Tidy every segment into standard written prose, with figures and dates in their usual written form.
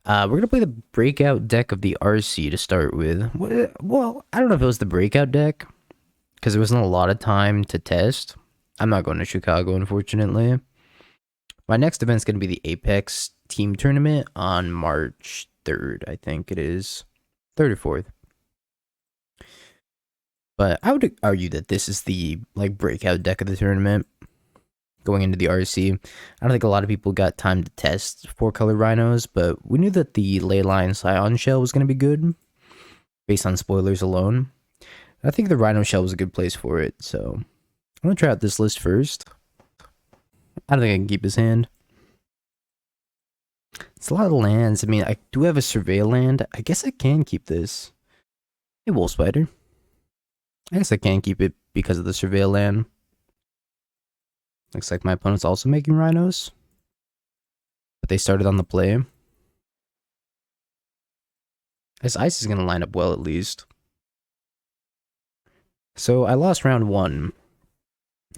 We're gonna play the breakout deck of the RC to start with. Well, I don't know if it was the breakout deck because there wasn't a lot of time to test. I'm not going to Chicago, unfortunately. My next event's gonna be the Apex Team Tournament on March 3rd, I think it is 3rd or 4th. But I would argue that this is the like breakout deck of the tournament going into the RC. I don't think a lot of people got time to test 4-color rhinos, but we knew that the Leyline Scion shell was going to be good based on spoilers alone. I think the Rhino shell was a good place for it, so I'm going to try out this list first. I don't think I can keep his hand. It's a lot of lands. I mean, I do have a Surveil land. I guess I can keep this. Hey, Wolf Spider. I guess I can keep it because of the Surveil land. Looks like my opponent's also making rhinos. But they started on the play. This ice is going to line up well at least. So I lost round 1.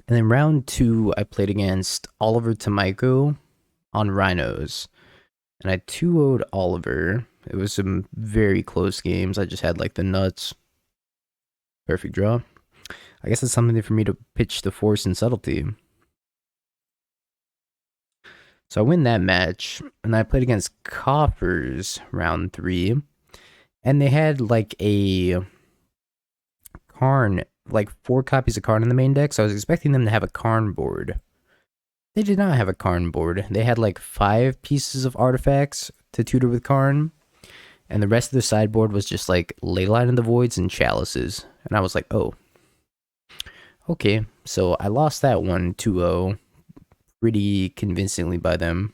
And then round 2, I played against Oliver Tomiko on rhinos. And I 2-0'd Oliver. It was some very close games. I just had like the nuts. Perfect draw. I guess it's something for me to pitch the Force and Subtlety. So I win that match, and I played against Coffers round 3, and they had like a Karn, like 4 copies of Karn in the main deck, so I was expecting them to have a Karn board. They did not have a Karn board. They had like 5 pieces of artifacts to tutor with Karn, and the rest of the sideboard was just like Leyline of the Voids and Chalices, and I was like, oh. Okay, so I lost that one 2-0 pretty convincingly by them.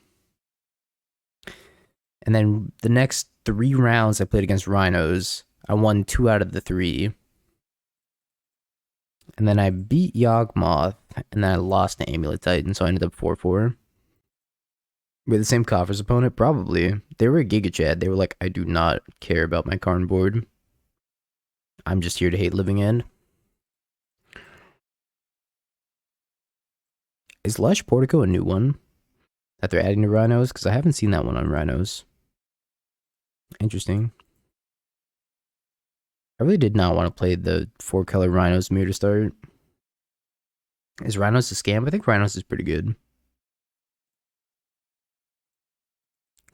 And then the next 3 rounds I played against Rhinos, I won 2 out of the 3. And then I beat Yawgmoth, and then I lost to Amulet Titan, so I ended up 4-4. With the same Coffers opponent? Probably. They were a Giga Chad. They were like, I do not care about my Karn board. I'm just here to hate Living End. Is Lush Portico a new one that they're adding to Rhinos? Because I haven't seen that one on Rhinos. Interesting. I really did not want to play the 4-color Rhinos mirror to start. Is Rhinos a scam? I think Rhinos is pretty good.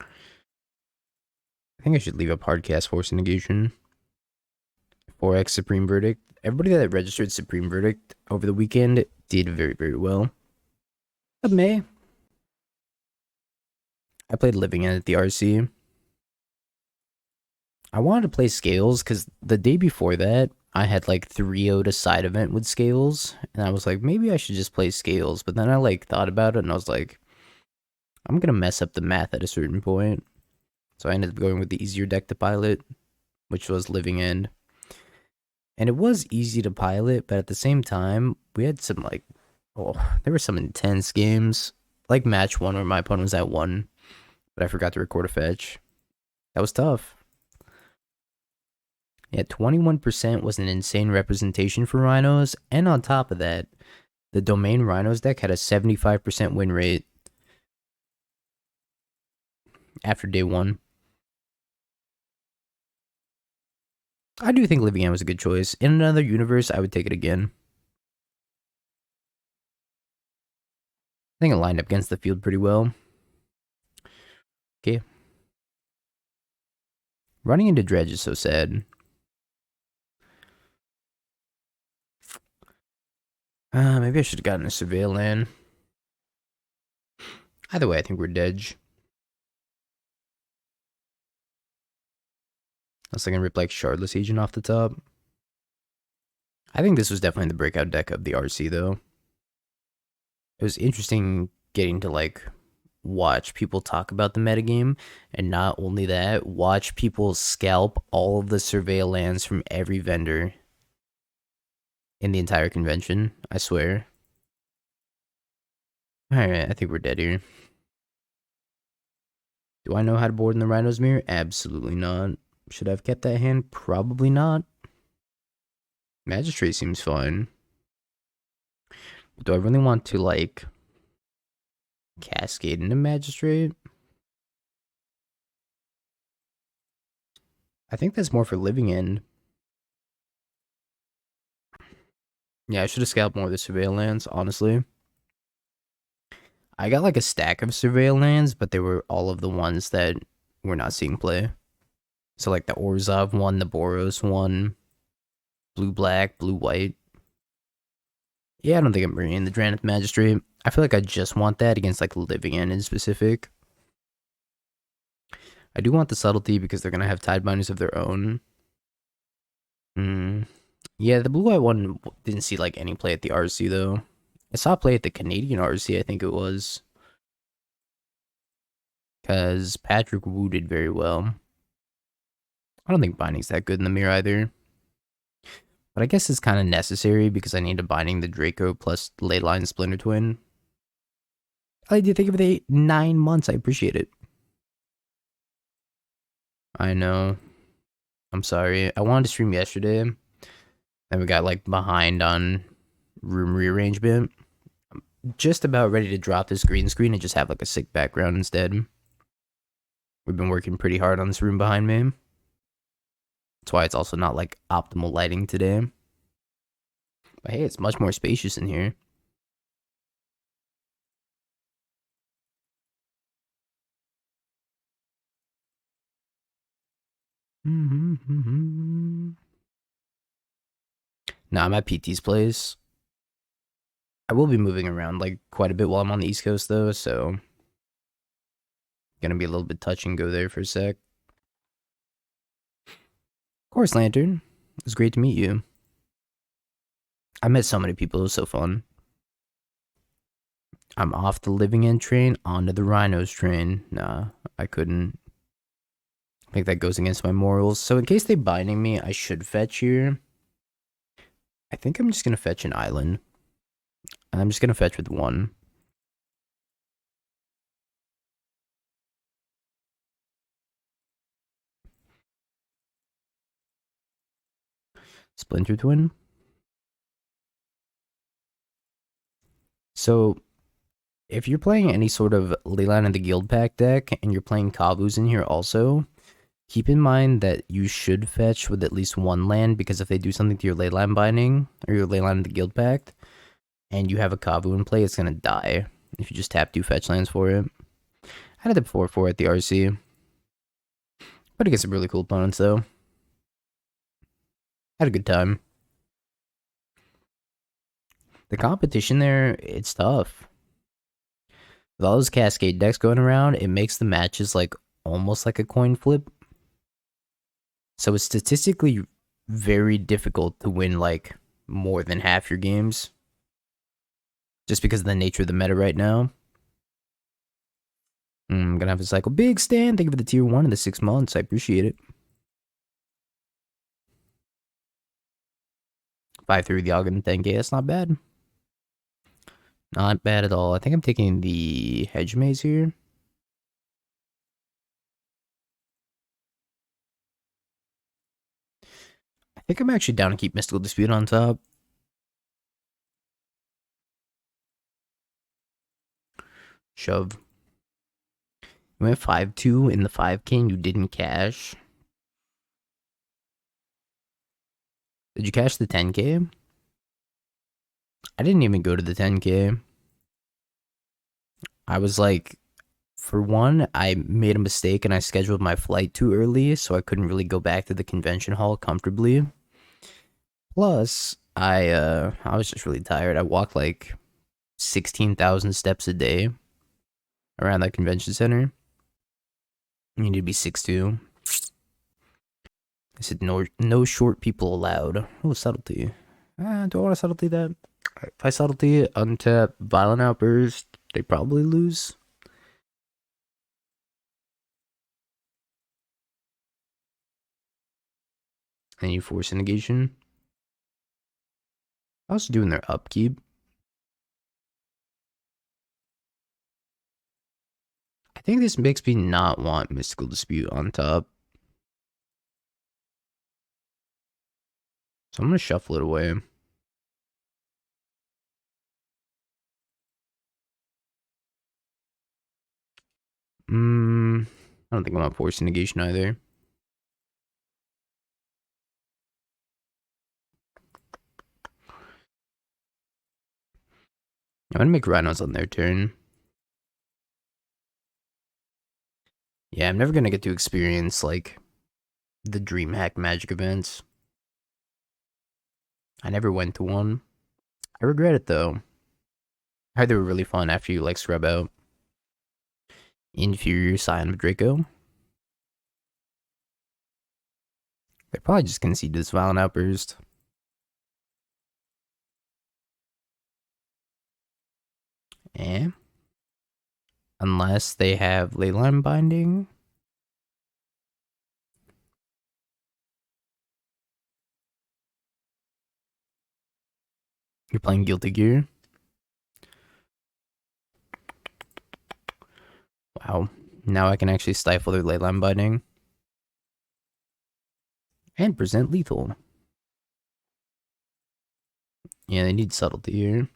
I think I should leave up Hardcast Force of Negation. 4x Supreme Verdict. Everybody that registered Supreme Verdict over the weekend did very, very well. Of May. I played Living End at the RC. I wanted to play Scales because the day before that, I had like 3-0'd a side event with Scales, and I was like, maybe I should just play Scales. But then I like thought about it, and I was like, I'm gonna mess up the math at a certain point. So I ended up going with the easier deck to pilot, which was Living End. And it was easy to pilot, but at the same time, we had some like, there were some intense games. Like match 1 where my opponent was at 1, but I forgot to record a fetch. That was tough. Yeah, 21% was an insane representation for Rhinos, and on top of that, the Domain Rhinos deck had a 75% win rate after day 1. I do think Living End was a good choice. In another universe, I would take it again. I think it lined up against the field pretty well. Okay. Running into Dredge is so sad. Maybe I should have gotten a Surveil land. Either way, I think we're dead. Unless I can rip like Shardless Agent off the top. I think this was definitely the breakout deck of the RC though. It was interesting getting to like watch people talk about the metagame, and not only that, watch people scalp all of the Surveil lands from every vendor in the entire convention. I swear. Alright, I think we're dead here. Do I know how to board in the Rhino's Mirror? Absolutely not. Should I have kept that hand? Probably not. Magistrate seems fine. Do I really want to, like, cascade into Magistrate? I think that's more for living in. Yeah, I should have scalped more of the surveil lands, honestly. I got like a stack of surveil lands, but they were all of the ones that we're not seeing play. So like the Orzhov one, the Boros one, blue black, blue white. Yeah, I don't think I'm bringing in the Drannith Magistrate. I feel like I just want that against like living in specific. I do want the Subtlety because they're gonna have Tidebinders of their own. Yeah, the blue white one didn't see like any play at the RC though. I saw play at the Canadian RC, I think it was. Because Patrick wooded very well. I don't think binding's that good in the mirror either. But I guess it's kind of necessary because I need a binding the Draco plus Leyline Splinter Twin. I did think of the 9 months. I appreciate it. I know. I'm sorry. I wanted to stream yesterday. And we got like behind on room rearrangement. I'm just about ready to drop this green screen and just have like a sick background instead. We've been working pretty hard on this room behind me. That's why it's also not like optimal lighting today. But hey, it's much more spacious in here. Nah, I'm at PT's place. I will be moving around like quite a bit while I'm on the East Coast though, so gonna be a little bit touch and go there for a sec. Of course, Lantern. It was great to meet you. I met so many people. It was so fun. I'm off the living in train onto the Rhinos train. Nah, I couldn't. I think that goes against my morals. So in case they binding me, I should fetch here. I think I'm just gonna fetch an island. I'm just gonna fetch with one. Splinter Twin. So if you're playing any sort of Leyline of the Guildpact deck and you're playing Kavus in here also, keep in mind that you should fetch with at least one land because if they do something to your Leyline Binding or your Leyline of the Guildpact and you have a Kavu in play, it's gonna die if you just tap 2 fetch lands for it. I had it before 4 at the RC. But against some really cool opponents though. Had a good time. The competition there, it's tough. With all those Cascade decks going around, it makes the matches like almost like a coin flip. So it's statistically very difficult to win like more than half your games. Just because of the nature of the meta right now. I'm gonna have to cycle. Big Stan, thank you for the tier 1 in the 6 months. I appreciate it. 5 through the Algon 10k, that's not bad. Not bad at all. I think I'm taking the Hedge Maze here. I think I'm actually down to keep Mystical Dispute on top. Shove. You went 5-2 in the 5k and you didn't cash. Did you cash the 10k? I didn't even go to the 10k. I was like, for one, I made a mistake and I scheduled my flight too early, so I couldn't really go back to the convention hall comfortably. Plus, I was just really tired. I walked like 16,000 steps a day around that convention center. You need to be 6'2". I said no short people allowed. Oh, subtlety. Do I want to subtlety that? If I subtlety untap Violent Outburst, they probably lose. And you Force of Negation. How's doing their upkeep? I think this makes me not want Mystical Dispute on top. So I'm going to shuffle it away. I don't think I want Force of Negation either. I'm gonna make Rhinos on their turn. Yeah, I'm never gonna get to experience, like, the DreamHack Magic events. I never went to one. I regret it, though. I heard they were really fun after you, like, scrub out Inferior Scion of Draco. They probably just conceded this Violent Outburst. Eh? Unless they have Leyline Binding. You're playing Guilty Gear. Wow. Now I can actually stifle their Leyline Binding. And present lethal. Yeah, they need Subtlety here.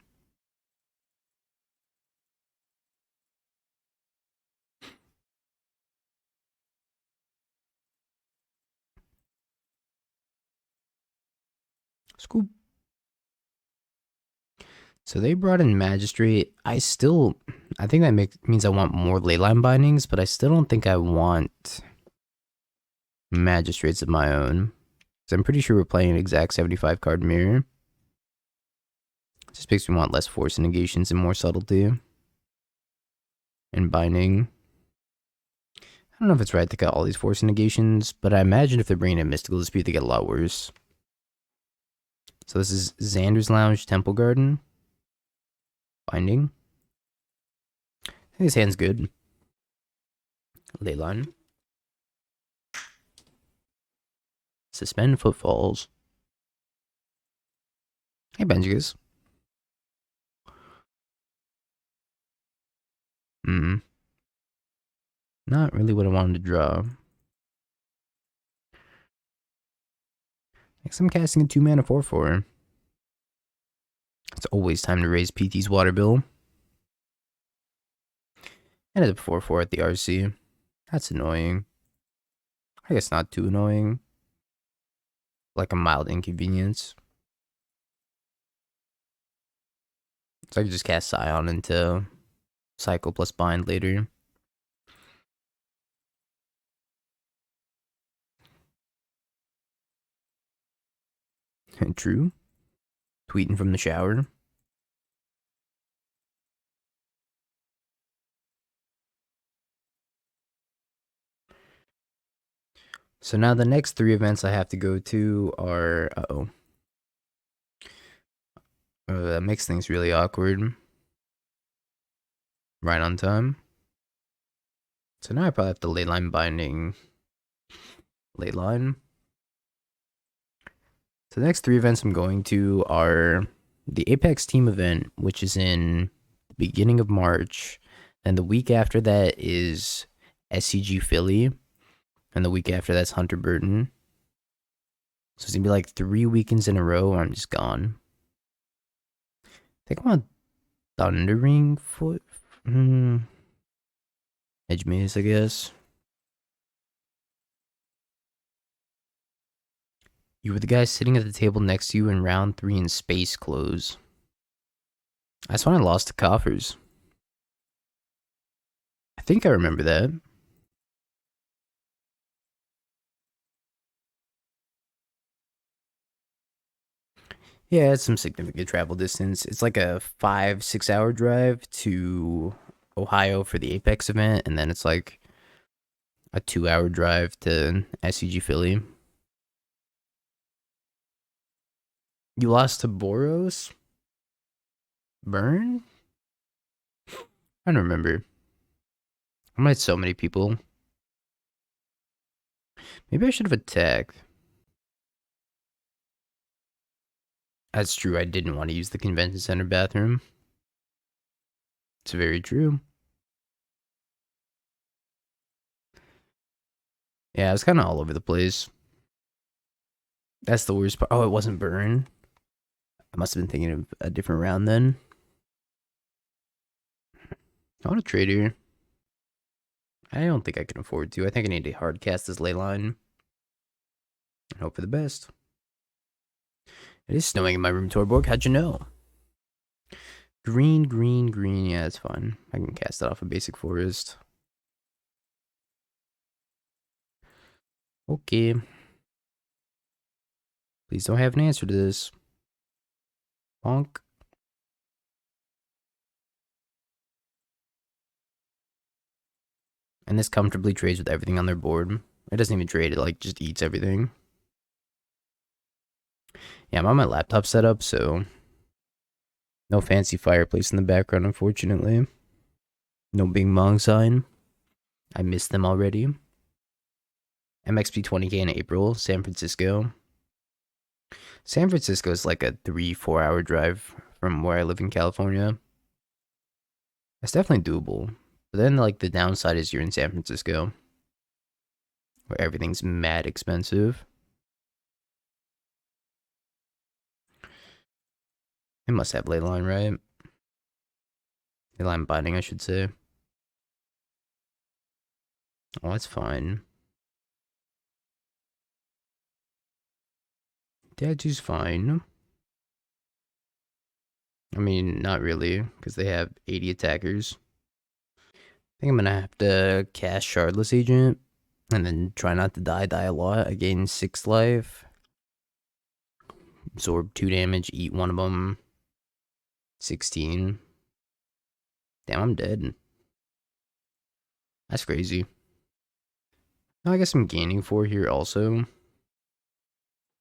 Scoop. So they brought in Magistrate. I think that means I want more Leyline Bindings, but I still don't think I want Magistrates of my own. So I'm pretty sure we're playing an exact 75 card mirror. Just makes me want less Force of Negations and more Subtlety. And Binding. I don't know if it's right to get all these Force of Negations, but I imagine if they're bringing in Mystical Dispute, they get a lot worse. So this is Xander's Lounge, Temple Garden. Binding. I think this hand's good. Leyline. Suspend Footfalls. Hey, Benjigas. Not really what I wanted to draw. I guess I'm casting a 2-mana 4/4. It's always time to raise PT's water bill. And it's a 4/4 at the RC. That's annoying. I guess not too annoying. Like a mild inconvenience. So I could just cast Scion into Cycle plus Bind later. True. Tweeting from the shower. So now the next 3 events I have to go to are... that makes things really awkward. Right on time. So now I probably have to Leyline Binding. Leyline. So the next 3 events I'm going to are the Apex Team event, which is in the beginning of March. And the week after that is SCG Philly. And the week after that's Hunter Burton. So it's going to be like 3 weekends in a row where I'm just gone. I think I want Thundering Foot. Hedge Maze, I guess. You were the guy sitting at the table next to you in round 3 in Space Close. That's when I lost to Coffers. I think I remember that. Yeah, it's some significant travel distance. It's like a 5-6 hour drive to Ohio for the Apex event, and then it's like a 2-hour drive to SCG Philly. You lost to Boros? Burn? I don't remember. I met so many people. Maybe I should have attacked. That's true, I didn't want to use the convention center bathroom. It's very true. Yeah, I was kind of all over the place. That's the worst part. Oh, it wasn't burn. I must have been thinking of a different round then. I want to trade here. I don't think I can afford to. I think I need to hard cast this Leyline. And hope for the best. It is snowing in my room, Torborg. How'd you know? Green, green, green. Yeah, it's fine. I can cast that off a basic forest. Okay. Please don't have an answer to this. Bonk. And this comfortably trades with everything on their board. It doesn't even trade, it like just eats everything. Yeah, I'm on my laptop setup, so no fancy fireplace in the background, unfortunately. No Bing Bong sign. I missed them already. MXP 20K in April, San Francisco. San Francisco is like a 3-4 hour drive from where I live in California. It's definitely doable. But then, like, the downside is you're in San Francisco, where everything's mad expensive. It must have Leyline, right? Leyline Binding, I should say. Oh, that's fine. Tattoo's fine. I mean, not really, because they have 80 attackers. I think I'm gonna have to cast Shardless Agent, and then try not to die a lot. I gain 6 life. Absorb 2 damage, eat one of them. 16. Damn, I'm dead. That's crazy. I guess I'm gaining 4 here also.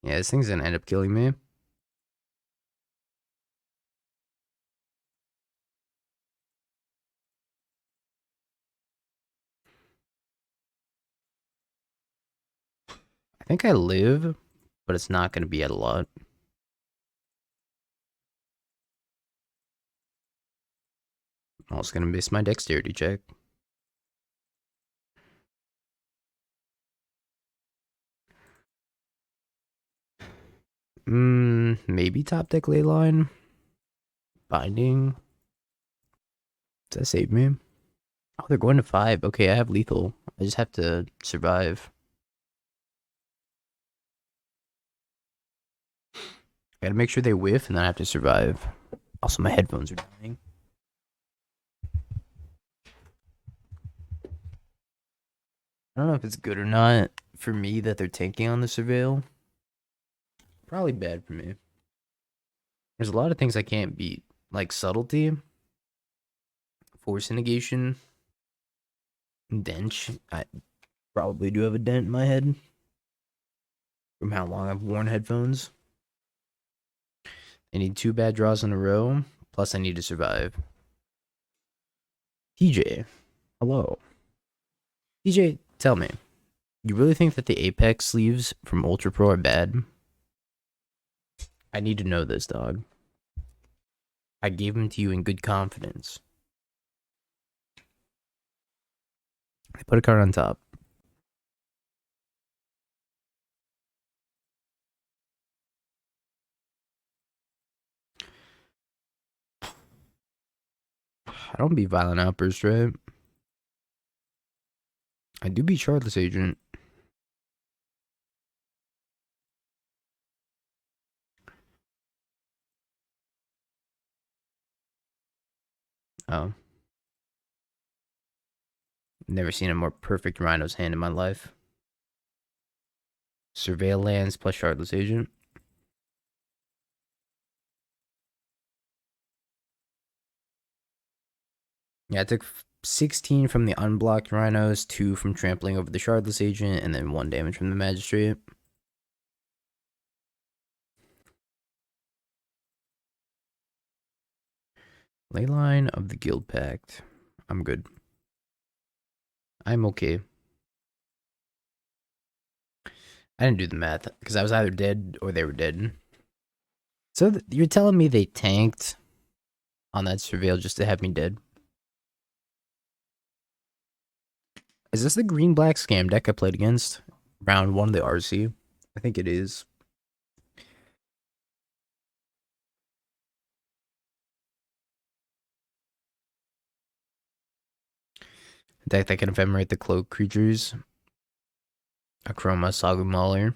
Yeah, this thing's gonna end up killing me. I think I live, but it's not gonna be at a lot. I'm also gonna miss my dexterity check. Maybe top deck Leyline. Binding. Does that save me? Oh, they're going to 5. Okay, I have lethal. I just have to survive. I gotta make sure they whiff, and then I have to survive. Also, my headphones are dying. I don't know if it's good or not for me that they're tanking on the surveil. Probably bad for me. There's a lot of things I can't beat, like Subtlety, Force of Negation, Dench. I probably do have a dent in my head from how long I've worn headphones. I need 2 bad draws in a row, plus I need to survive. TJ, hello. TJ, tell me, you really think that the Apex sleeves from Ultra Pro are bad? I need to know this, dog. I gave them to you in good confidence. I put a card on top. I don't beat Violent Outburst, right? I do beat Shardless Agent. Oh. Never seen a more perfect Rhino's hand in my life. Surveil lands plus Shardless Agent. Yeah, I took 16 from the unblocked Rhinos, 2 from trampling over the Shardless Agent, and then 1 damage from the Magistrate. Leyline of the Guildpact. I'm good. I'm okay. I didn't do the math, because I was either dead or they were dead. So you're telling me they tanked on that surveil just to have me dead? Is this the green-black scam deck I played against? Round 1 of the RC? I think it is. Deck that can ephemerate the cloak creatures. Achroma, Sagu Mauler.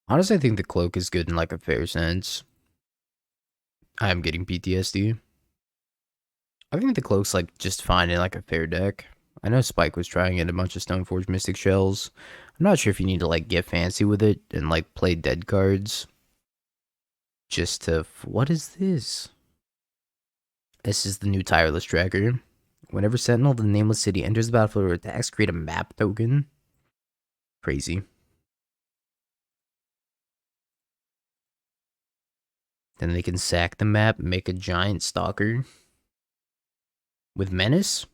Honestly, I think the cloak is good in like a fair sense. I'm getting PTSD. I think the cloak's like just fine in like a fair deck. I know Spike was trying it a bunch of Stoneforge Mystic Shells. I'm not sure if you need to like get fancy with it and like play dead cards just to. What is this? This is the new tireless tracker. Whenever Sentinel of the Nameless City enters the battlefield or attacks, create a map token. Crazy. Then they can sack the map, make a giant stalker with menace.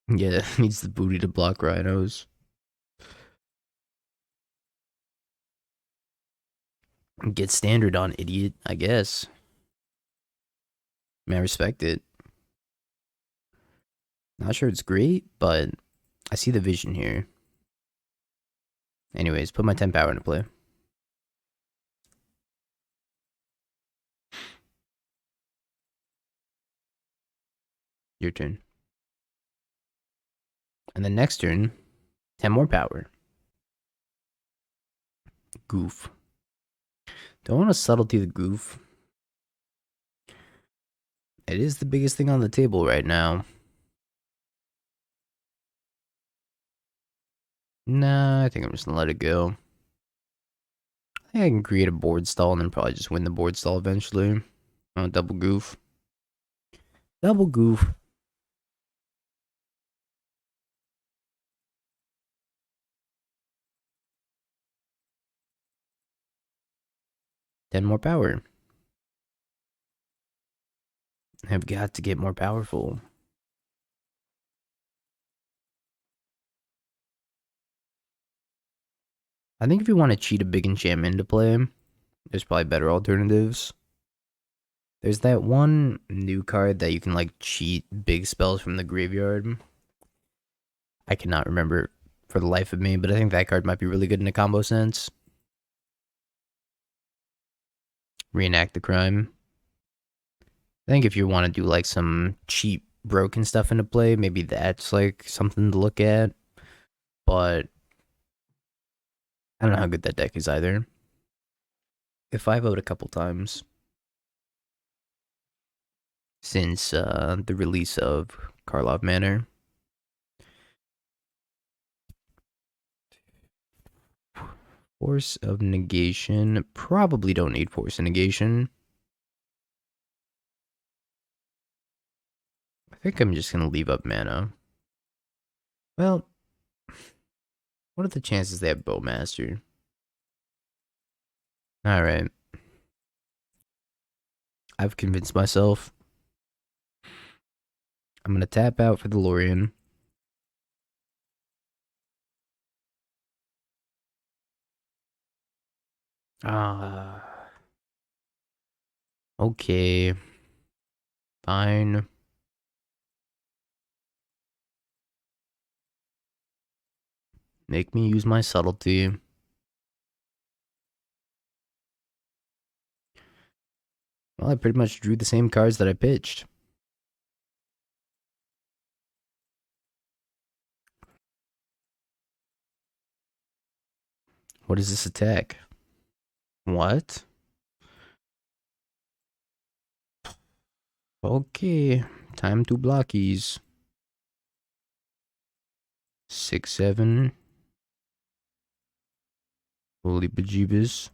Yeah, needs the booty to block rhinos. Get standard on, idiot, I guess. I respect it. Not sure it's great, but I see the vision here. Anyways, put my 10 power into play. Your turn. And then next turn, 10 more power. Goof. Don't want to subtlety the goof. It is the biggest thing on the table right now. Nah, I think I'm just gonna let it go. I think I can create a board stall and then probably just win the board stall eventually. Oh, double goof. Double goof. Ten more power. I've got to get more powerful. I think if you want to cheat a big enchantment into play, there's probably better alternatives. There's that one new card that you can like cheat big spells from the graveyard. I cannot remember for the life of me, but I think that card might be really good in a combo sense. Reenact the crime. I think if you want to do like some cheap broken stuff into play, maybe that's like something to look at. But I don't know how good that deck is either. If I vote a couple times since the release of Karlov Manor. Force of Negation. Probably don't need Force of Negation. I think I'm just going to leave up mana. Well, what are the chances they have Bowmaster? Alright. I've convinced myself. I'm going to tap out for the Lrien. Okay. Fine. Make me use my subtlety. Well, I pretty much drew the same cards that I pitched. What is this attack? What? Okay. Time to blockies. 6/7. Holy bejeebus.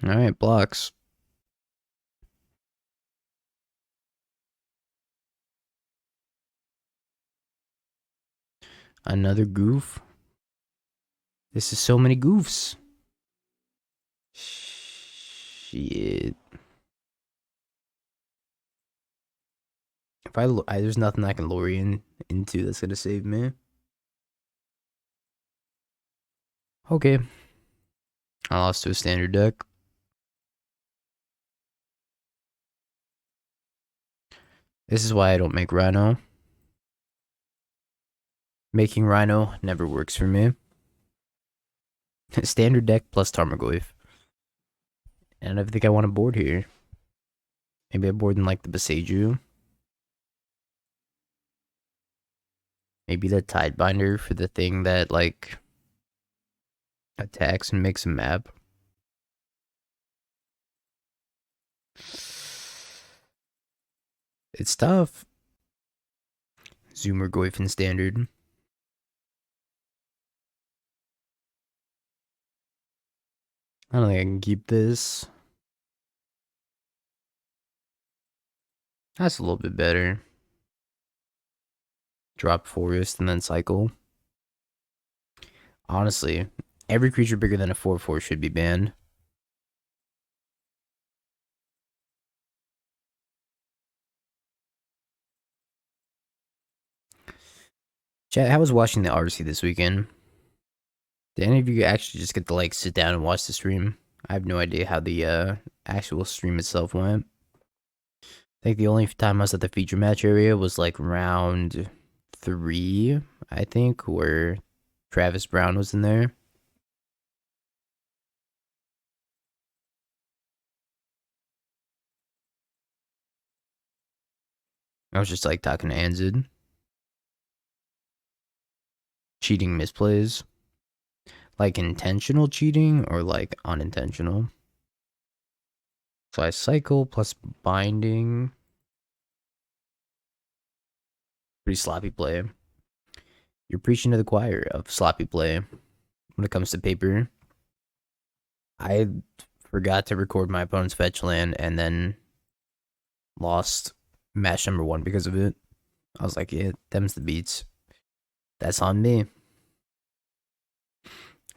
Alright, blocks. Another goof. This is so many goofs. Shit. If there's nothing I can Lrien into that's gonna save me. Okay. I lost to a standard deck. This is why I don't make Rhino. Making Rhino never works for me. Standard deck plus Tarmogoyf. And I think I want to board here. Maybe I board in like the Boseiju. Maybe the Tidebinder for the thing that like attacks and makes a map. It's tough. Zoomer Goyfin standard. I don't think I can keep this. That's a little bit better. Drop Forest and then cycle. Honestly, every creature bigger than a 4/4 should be banned. Chat, how was watching the RC this weekend? Did any of you actually just get to like sit down and watch the stream? I have no idea how the actual stream itself went. I think the only time I was at the feature match area was like round 3, I think, where Travis Brown was in there. I was just like talking to Anzid. Cheating misplays. Like intentional cheating or like unintentional. So I cycle plus binding. Pretty sloppy play. You're preaching to the choir of sloppy play when it comes to paper. I forgot to record my opponent's fetch land and then lost match number 1 because of it. I was like, yeah, them's the beats. That's on me.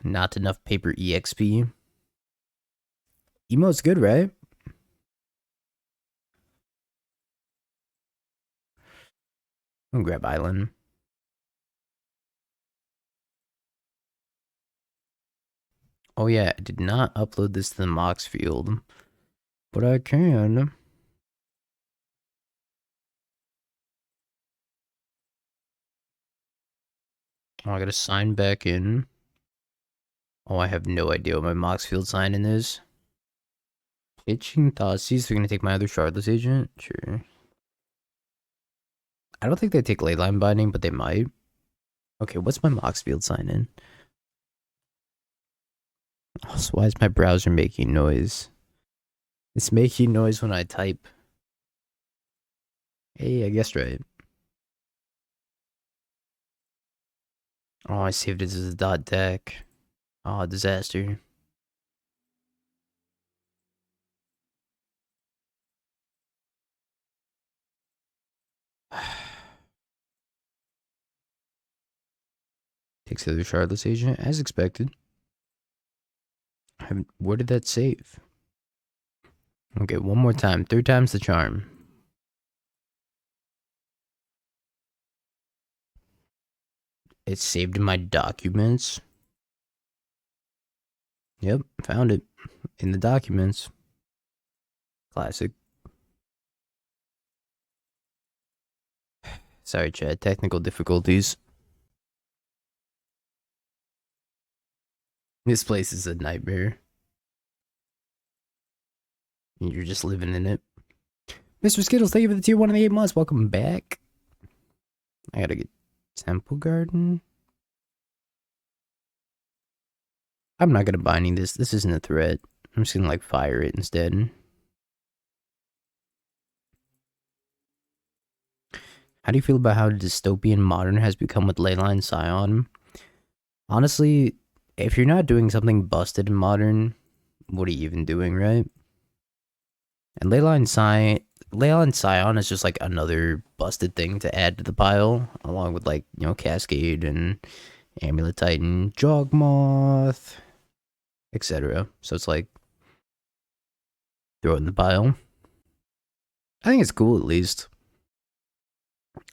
Not enough paper EXP. Emo's good, right? I'm gonna grab Island. Oh yeah, I did not upload this to the Mox field, but I can. Oh, I gotta sign back in. Oh, I have no idea what my Mox field sign in is. Itching Thoughtseize, they're gonna take my other Shardless Agent? Sure. I don't think they take Leyline Binding, but they might. Okay, what's my Mox field sign in? Oh, so why is my browser making noise? It's making noise when I type. Hey, I guessed right. Oh, I saved it as a dot deck. Oh, disaster. Takes the other Shardless Agent, as expected. Where did that save? Okay, one more time. 3 times the charm. It's saved in my documents. Yep, found it. In the documents. Classic. Sorry, Chad. Technical difficulties. This place is a nightmare. You're just living in it. Mr. Skittles, thank you for the tier 1 of the 8 months. Welcome back. I gotta get Temple Garden. I'm not gonna binding this. This isn't a threat. I'm just gonna like fire it instead. How do you feel about how dystopian modern has become with Leyline Scion? Honestly, if you're not doing something busted in modern, what are you even doing, right? And Leyline Scion is just like another busted thing to add to the pile, along with like, you know, Cascade and Amulet Titan, Jogmoth, etc. So it's like, throw it in the pile. I think it's cool at least.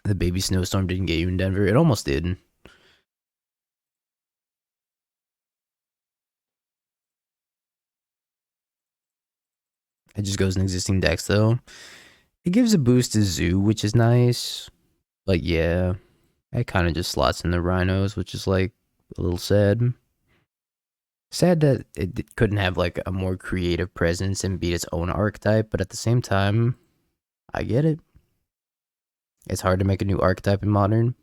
The baby snowstorm didn't get you in Denver. It almost did. It just goes in existing decks though. It gives a boost to Zoo, which is nice. But yeah, it kind of just slots in the Rhinos, which is like a little sad. Sad that it couldn't have like a more creative presence and beat its own archetype, but at the same time, I get it. It's hard to make a new archetype in Modern.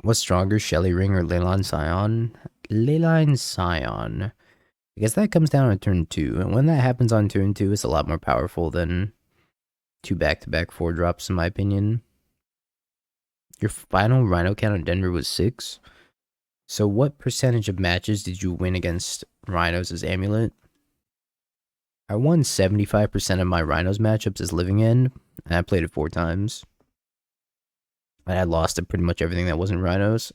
What's stronger, Shelly Ring or Leyline Scion? Leyline Scion. I guess that comes down on turn 2, and when that happens on turn 2, it's a lot more powerful than 2 back-to-back 4-drops, in my opinion. Your final Rhino count on Denver was 6. So what percentage of matches did you win against Rhinos as Amulet? I won 75% of my Rhinos matchups as Living End, and I played it 4 times. And I lost at pretty much everything that wasn't Rhinos.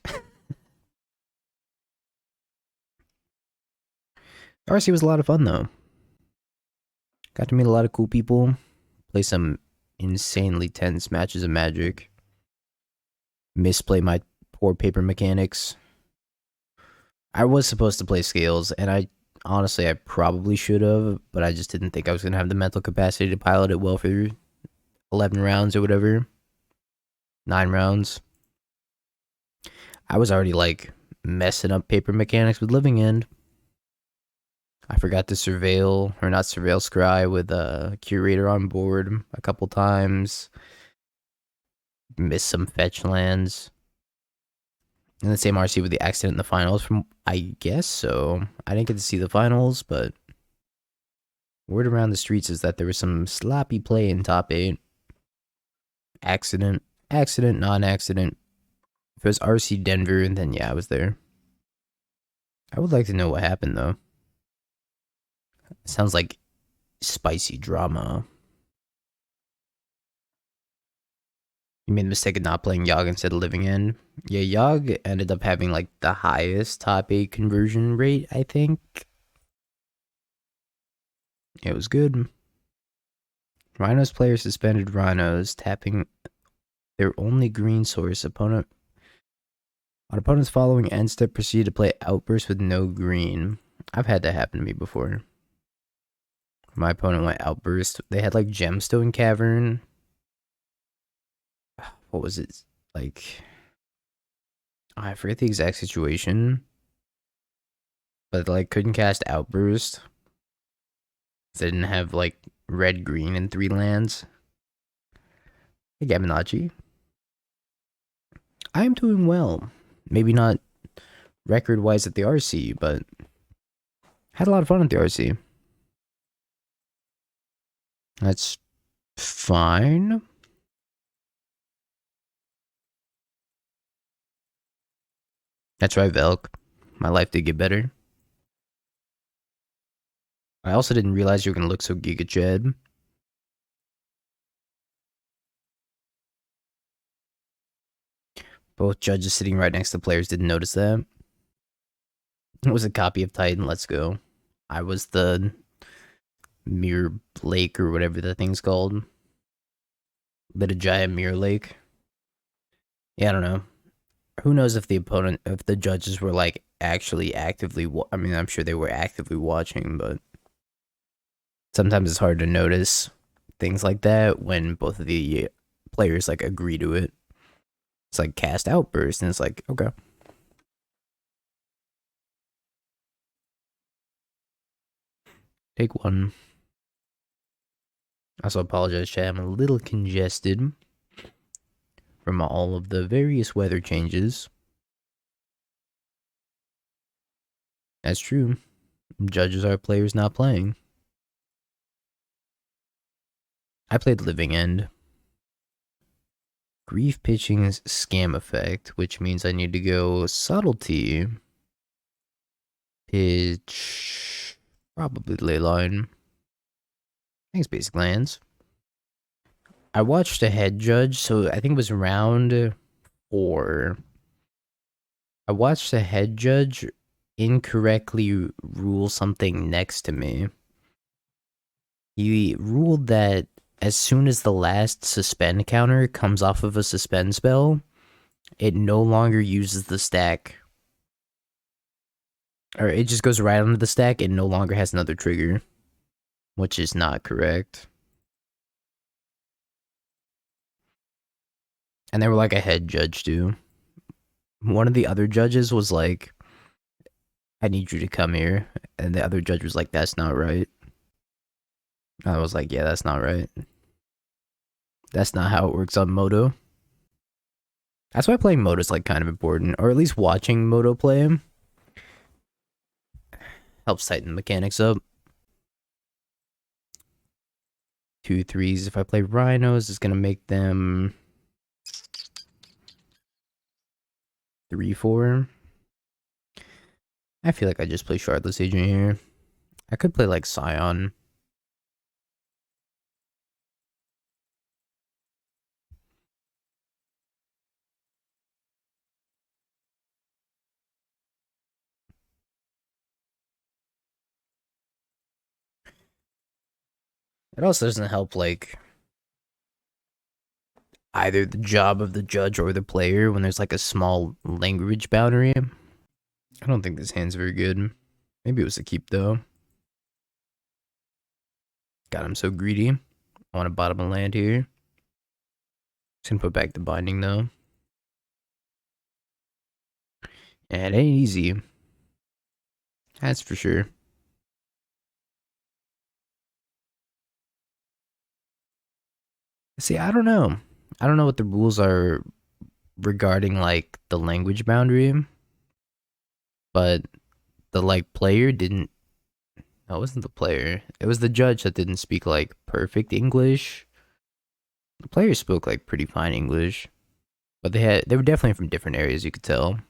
RC was a lot of fun though. Got to meet a lot of cool people, play some insanely tense matches of Magic, misplay my poor paper mechanics. I was supposed to play Scales, and I probably should have, but I just didn't think I was going to have the mental capacity to pilot it well for 11 rounds or whatever. 9 rounds. I was already like messing up paper mechanics with Living End. I forgot to surveil, or not surveil, scry with a curator on board a couple times. Missed some fetch lands. And the same RC with the accident in the finals from, I guess so. I didn't get to see the finals, but word around the streets is that there was some sloppy play in top 8. Accident, non-accident. If it was RC Denver, then yeah, I was there. I would like to know what happened though. It sounds like spicy drama. You made the mistake of not playing Yogg instead of Living End. Yeah, Yogg ended up having like the highest top 8 conversion rate, I think. It was good. Rhinos player suspended Rhinos, tapping their only green source. On opponent's following end step, proceed to play Outburst with no green. I've had that happen to me before. My opponent went Outburst. They had like Gemstone Cavern. What was it? Like, I forget the exact situation. But like couldn't cast Outburst. They didn't have like red, green, and 3 lands. Hey, Gaminachi. I am doing well. Maybe not record-wise at the RC, but had a lot of fun at the RC. That's fine. That's right, Velk. My life did get better. I also didn't realize you were going to look so Giga Chad. Both judges sitting right next to players didn't notice that. It was a copy of Titan, let's go. I was the Mirror Lake or whatever the thing's called. Lit a giant Mirror Lake. Yeah, I don't know. Who knows if the judges were like actually actively, I mean, I'm sure they were actively watching, but sometimes it's hard to notice things like that when both of the players like agree to it. It's like cast Outburst, and it's like, okay. Take 1. Also apologize, chat. I'm a little congested from all of the various weather changes. That's true. Judges are players not playing. I played Living End. Grief Pitching's Scam Effect, which means I need to go Subtlety. Pitch. Probably Leyline. Thanks, Basic Lands. I watched a head judge, so I think it was round 4. I watched a head judge incorrectly rule something next to me. He ruled that as soon as the last suspend counter comes off of a suspend spell, it no longer uses the stack. Or it just goes right onto the stack and no longer has another trigger. Which is not correct. And they were like a head judge too. One of the other judges was like, I need you to come here. And the other judge was like, that's not right. I was like, yeah, that's not right. That's not how it works on Moto. That's why playing Moto is like kind of important, or at least watching Moto play him helps tighten the mechanics up. 2 3s. If I play Rhinos, it's gonna make them 3 4. I feel like I just play Shardless Agent here. I could play like Scion. It also doesn't help like either the job of the judge or the player when there's like a small language boundary. I don't think this hand's very good. Maybe it was a keep though. God, I'm so greedy. I want a bottom of land here. Just gonna put back the binding though. Yeah, it ain't easy. That's for sure. See, I don't know. I don't know what the rules are regarding like the language boundary, but the like player didn't. No, it wasn't the player. It was the judge that didn't speak like perfect English. The players spoke like pretty fine English, but they were definitely from different areas. You could tell.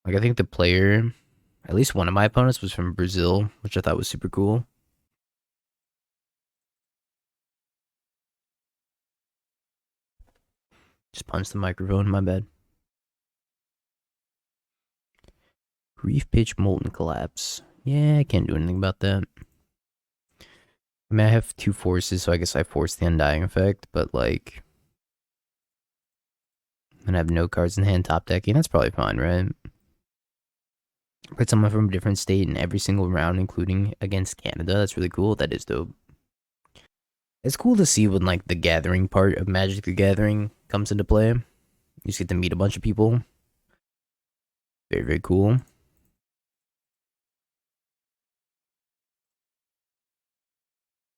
Like I think the player, at least one of my opponents was from Brazil, which I thought was super cool. Just punched the microphone. My bad. Reef pitch molten collapse. Yeah, I can't do anything about that. I mean, I have 2 forces, so I guess I force the Undying effect, but like, and I have no cards in hand top decking. That's probably fine, right? Put someone from a different state in every single round, including against Canada. That's really cool. That is dope. It's cool to see when like the gathering part of Magic the Gathering comes into play. You just get to meet a bunch of people. Very, very cool.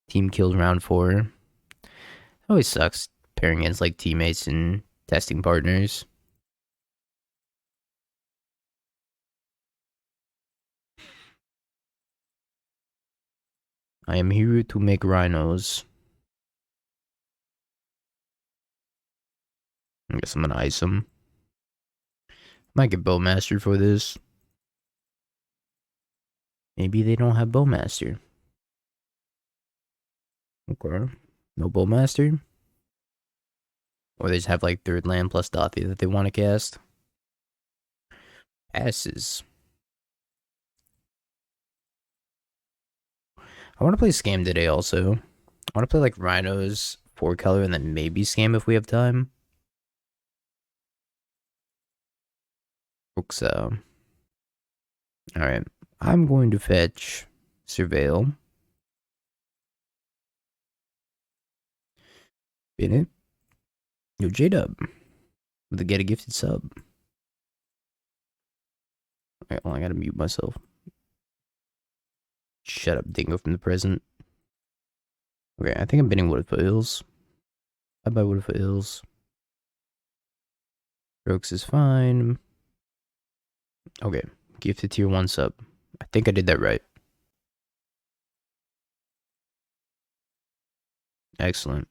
Team killed round 4. Always sucks pairing against like teammates and testing partners. I am here to make rhinos. I guess I'm gonna ice them. Might get Bowmaster for this. Maybe they don't have Bowmaster. Okay. No Bowmaster? Or they just have like 3rd land plus Dothia that they want to cast. Asses. I want to play Scam today also. I want to play like Rhinos, 4 color, and then maybe Scam if we have time. So, alright. I'm going to fetch Surveil. Bin it. Yo, J-Dub. With a get a gifted sub. Alright, well, I gotta mute myself. Shut up, Dingo from the present. Okay, I think I'm bidding Wooded Foothills. Bye bye, Wooded Foothills. Strokes is fine. Okay, gifted tier 1 sub. I think I did that right. Excellent.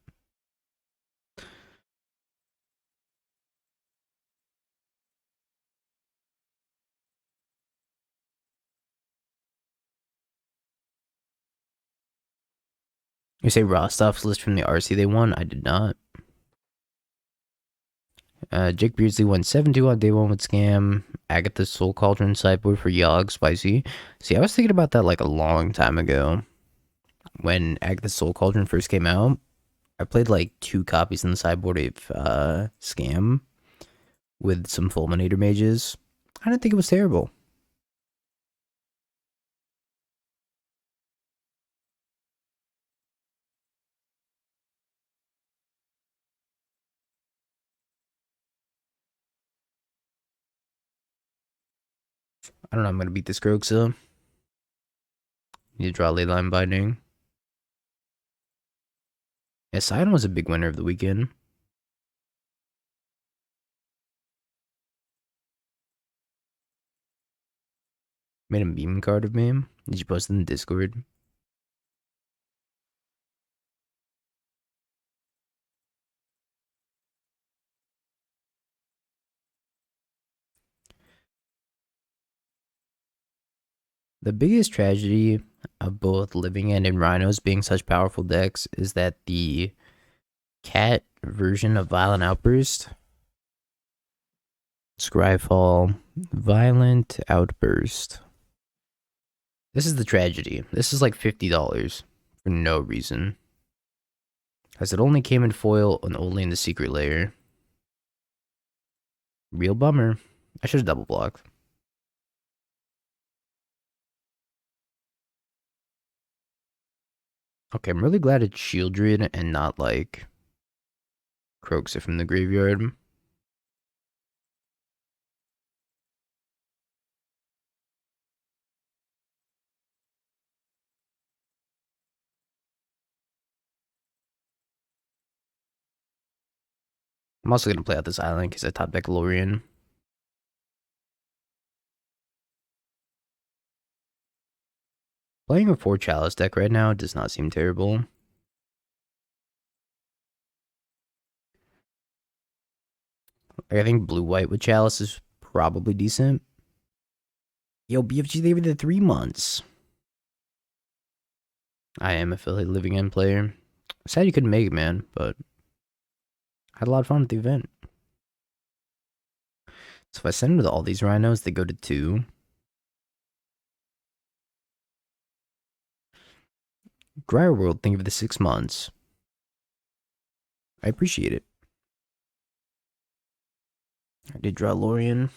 You say Rostov's list from the RC they won? I did not. Jake Beardsley won 7-2 on day 1 with Scam. Agatha Soul Cauldron sideboard for Yogg Spicy. See, I was thinking about that like a long time ago. When Agatha Soul Cauldron first came out, I played like 2 copies in the sideboard of Scam with some Fulminator mages. I didn't think it was terrible. I don't know, I'm gonna beat this Croxa. Need to draw Leyline Binding. Yeah, Scion was a big winner of the weekend. Made a meme card of me. Did you post it in the Discord? The biggest tragedy of both Living End and Rhinos being such powerful decks is that the cat version of Violent Outburst, Scryfall, Violent Outburst. This is the tragedy. This is like $50 for no reason. As it only came in foil and only in the secret layer. Real bummer. I should have double blocked. Okay, I'm really glad it's Shieldred and not like Croxa from the graveyard. I'm also gonna play out this island because I top deck Lrien. Playing a 4 Chalice deck right now does not seem terrible. I think blue-white with Chalice is probably decent. Yo, BFG gave me the 3 months. I am a Philly Living End player. Sad you couldn't make it, man, but I had a lot of fun at the event. So if I send them to all these Rhinos, they go to 2. Grier World, thank you for the 6 months. I appreciate it. I did draw Lorien.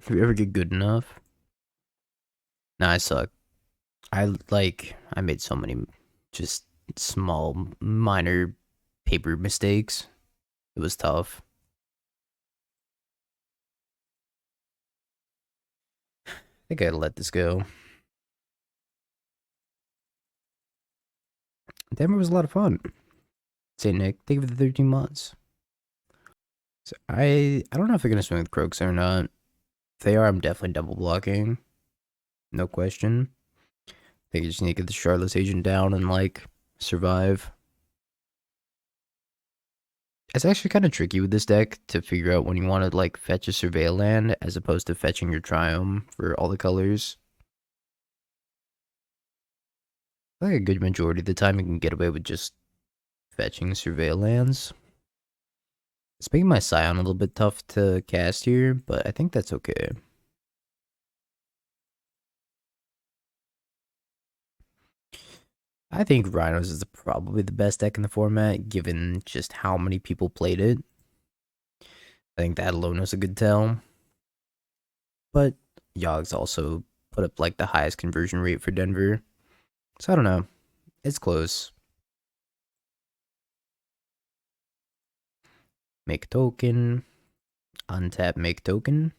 If you ever get good enough. Nah, I suck. I made so many just small, minor paper mistakes. It was tough. I think I gotta let this go. Denver was a lot of fun. Say Nick, thank you for the 13 months. So I don't know if they're gonna swing with Croaks or not. If they are, I'm definitely double blocking. No question. They just need to get the Shardless Agent down and like survive. It's actually kind of tricky with this deck to figure out when you want to like fetch a Surveil land as opposed to fetching your Triumph for all the colors. Like a good majority of the time you can get away with just fetching Surveil lands. It's making my Scion a little bit tough to cast here, but I think that's okay. I think Rhinos is probably the best deck in the format, given just how many people played it. I think that alone is a good tell. But Yogg's also put up like the highest conversion rate for Denver. So I don't know. It's close. Make token. Untap make token.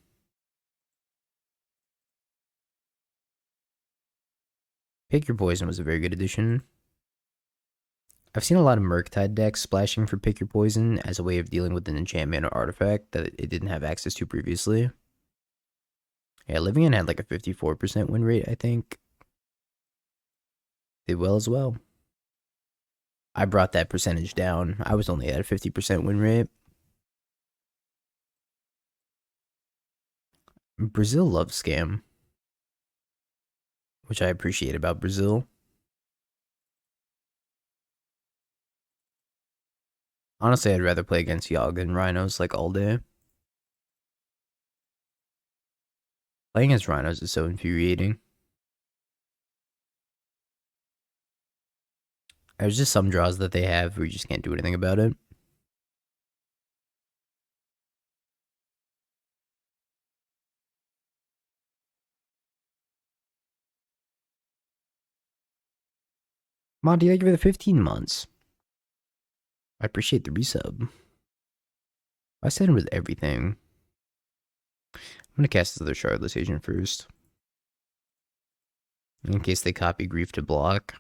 Pick Your Poison was a very good addition. I've seen a lot of Murktide decks splashing for Pick Your Poison as a way of dealing with an enchantment or artifact that it didn't have access to previously. Yeah, Living In had like a 54% win rate, I think. Did well as well. I brought that percentage down. I was only at a 50% win rate. Brazil loves Scam, which I appreciate about Brazil. Honestly, I'd rather play against Yogg than Rhinos like all day. Playing as Rhinos is so infuriating. There's just some draws that they have where you just can't do anything about it. Monty, thank you for the 15 months. I appreciate the resub. I said it with everything. I'm gonna cast this other Shardless Agent first. In case they copy Grief to block.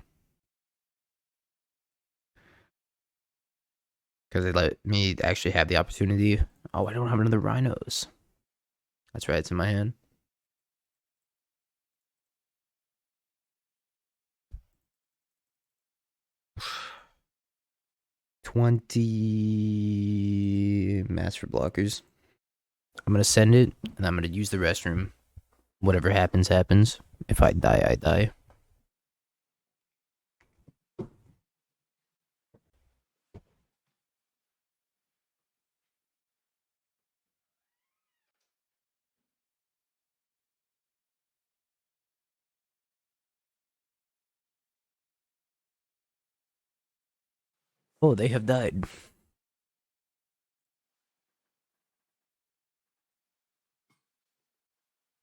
Because they let me actually have the opportunity. Oh, I don't have another Rhinos. That's right, it's in my hand. $20 Master Blockers. I'm gonna send it, and I'm gonna use the restroom. Whatever happens, happens. If I die, I die. Oh, they have died.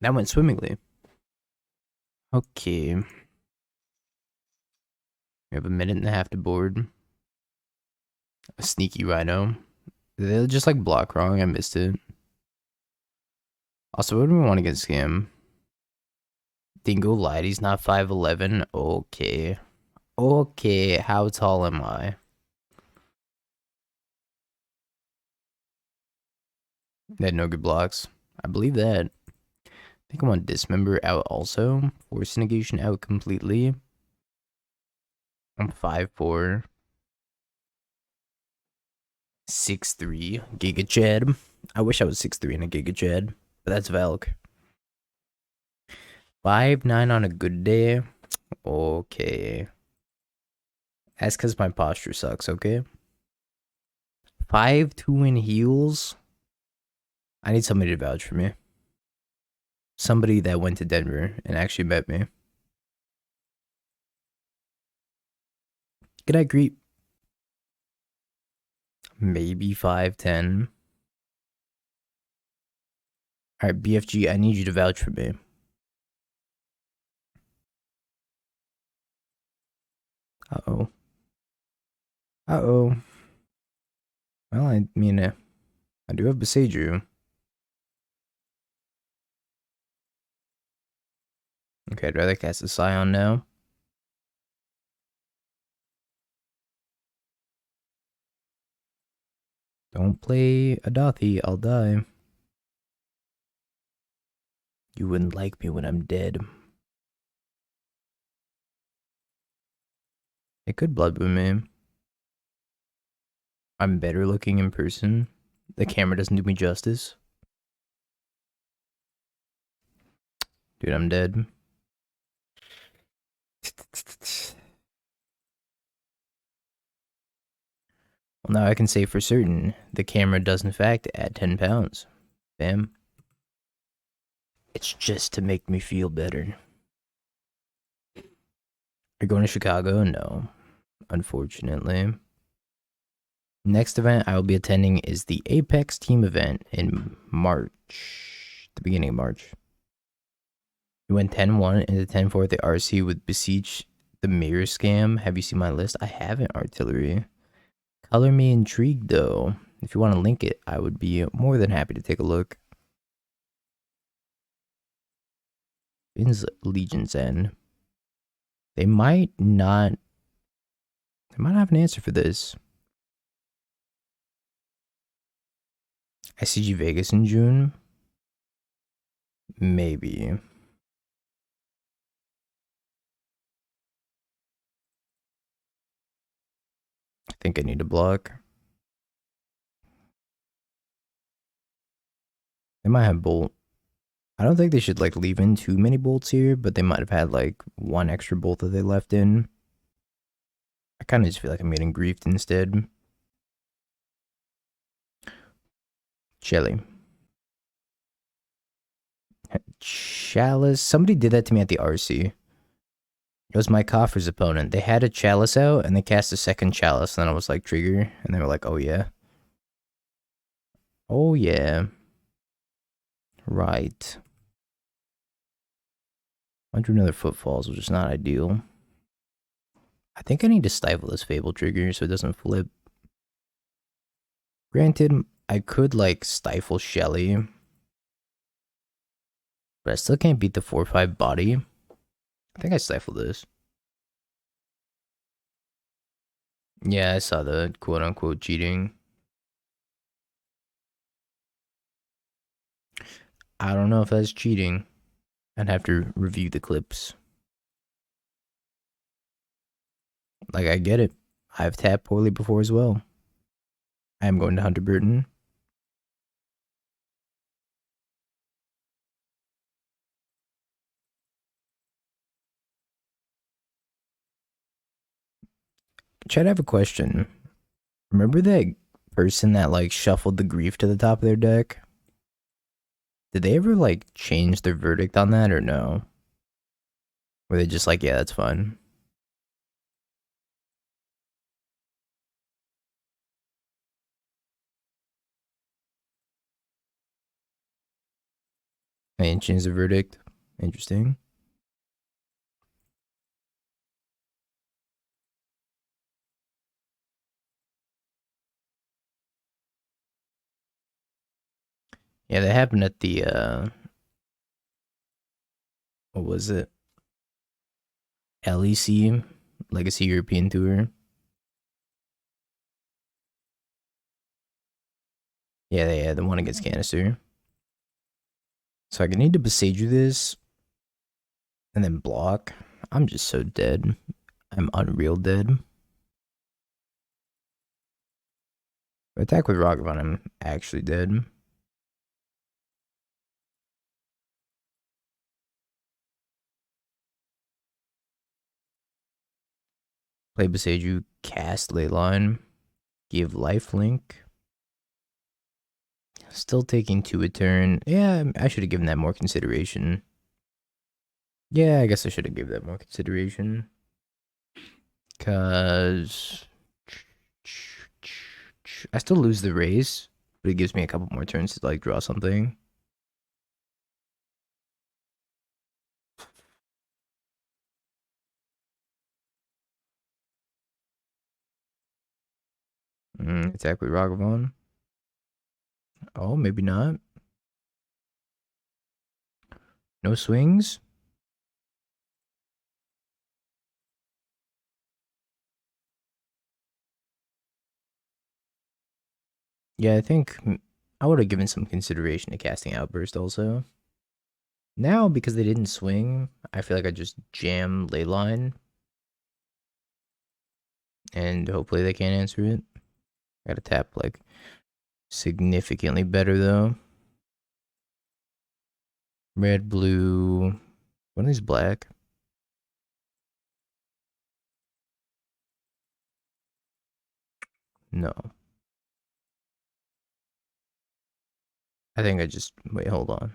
That went swimmingly. Okay. We have a minute and a half to board. A sneaky Rhino. They'll just like block wrong. I missed it. Also, what do we want against him? Dingo lied. He's not 5'11. Okay. Okay. How tall am I? They had no good blocks. I believe that. I think I want Dismember out also. Force of Negation out completely. I'm 5'4". 6'3". Giga Chad. I wish I was 6'3" and a Giga Chad. But that's Valk. 5'9" on a good day. Okay. That's because my posture sucks, okay? 5'2" in heels. I need somebody to vouch for me. Somebody that went to Denver and actually met me. Good night, Greet. Maybe 5'10". Alright, BFG, I need you to vouch for me. Uh-oh. Uh-oh. Well, I mean, I do have Boseiju. Okay, I'd rather cast a Scion now. Don't play a Dothi, I'll die. You wouldn't like me when I'm dead. It could blood with me. I'm better looking in person. The camera doesn't do me justice. Dude, I'm dead. Well, now I can say for certain, the camera does in fact add 10 pounds. Bam. It's just to make me feel better. You're going to Chicago? No, unfortunately. Next event I will be attending is the Apex team event in March. The beginning of March. We went 10-1 into 10-4 at the RC with Beseech the Mirror Scam. Have you seen my list? I haven't, Artillery. Color me intrigued, though. If you want to link it, I would be more than happy to take a look. Finn's Legion's End. They might not have an answer for this. ICG Vegas in June? Maybe. I think I need a block. They might have bolt. I don't think they should like leave in too many bolts here, but they might have had like one extra bolt that they left in. I kind of just feel like I'm getting griefed instead. Chili. Chalice. Somebody did that to me at the RC. It was my Coffer's opponent. They had a Chalice out and they cast a second Chalice. And then I was like, trigger. And they were like, oh yeah. Oh yeah. Right. Went through another Footfalls, which is not ideal. I think I need to stifle this Fable trigger so it doesn't flip. Granted, I could like stifle Shelly, but I still can't beat the 4/5 body. I think I stifled this. Yeah, I saw the quote unquote cheating. I don't know if that's cheating. I'd have to review the clips. Like, I get it. I've tapped poorly before as well. I am going to Hunter Burton. Chad, I have a question. Remember that person that like shuffled the grief to the top of their deck? Did they ever like change their verdict on that or no? Were they just like, yeah, that's fine? They didn't change the verdict. Interesting. Yeah, that happened at the what was it? LEC, Legacy European Tour. Yeah, the one against Canister. So I need to Boseiju this and then block. I'm just so dead. I'm unreal dead. Attack with Ragavan, I'm actually dead. Play Boseiju, cast Leyline, give lifelink. Still taking 2 a turn. Yeah, I should have given that more consideration. Yeah, I guess I should have given that more consideration. Cause I still lose the race, but it gives me a couple more turns to like draw something. Attack with Ragavan. Oh, maybe not. No swings. Yeah, I think I would have given some consideration to casting Outburst also. Now, because they didn't swing, I feel like I just jam Leyline. And hopefully they can't answer it. Gotta tap like significantly better though. Red, blue. One of these black. No. I think I just wait, hold on.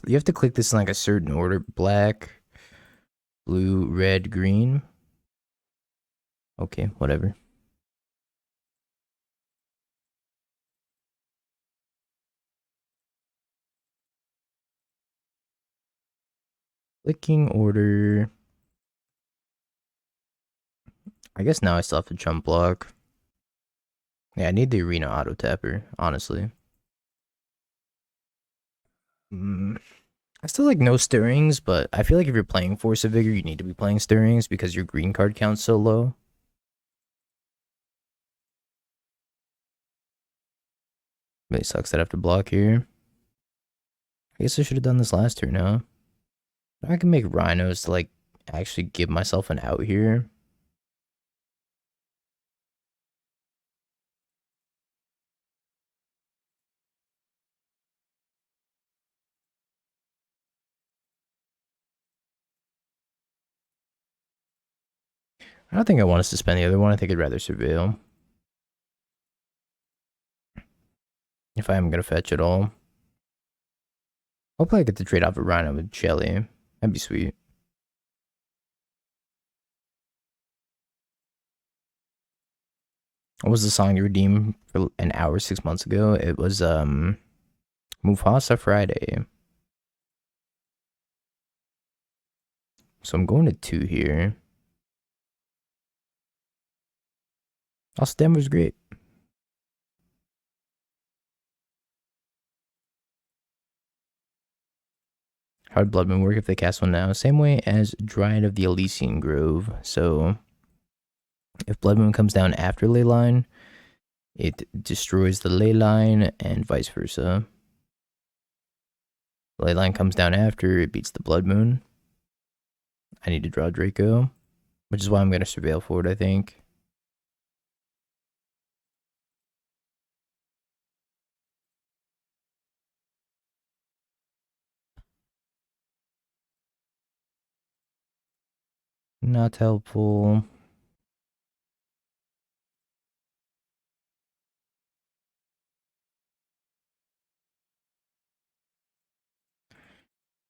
You have to click this in like a certain order. Black, blue, red, green. Okay, whatever. Clicking order. I guess now I still have to jump block. Yeah, I need the arena auto tapper, honestly. I still like no stirrings, but I feel like if you're playing Force of Vigor, you need to be playing stirrings because your green card count's so low. Really sucks that I have to block here. I guess I should have done this last turn, huh? I can make Rhinos to like actually give myself an out here. I don't think I want us to spend the other one. I think I'd rather surveil. If I am gonna fetch at all. Hopefully I get to trade off a Rhino with Shelly. That'd be sweet. What was the song you redeemed for an hour 6 months ago? It was Mufasa Friday. So I'm going to 2 here. Also, Denver's great. How would Blood Moon work if they cast one now? Same way as Dryad of the Elysian Grove. So if Blood Moon comes down after Leyline, it destroys the Leyline and vice versa. Leyline comes down after, it beats the Blood Moon. I need to draw Draco, which is why I'm going to Surveil for it, I think. Not helpful.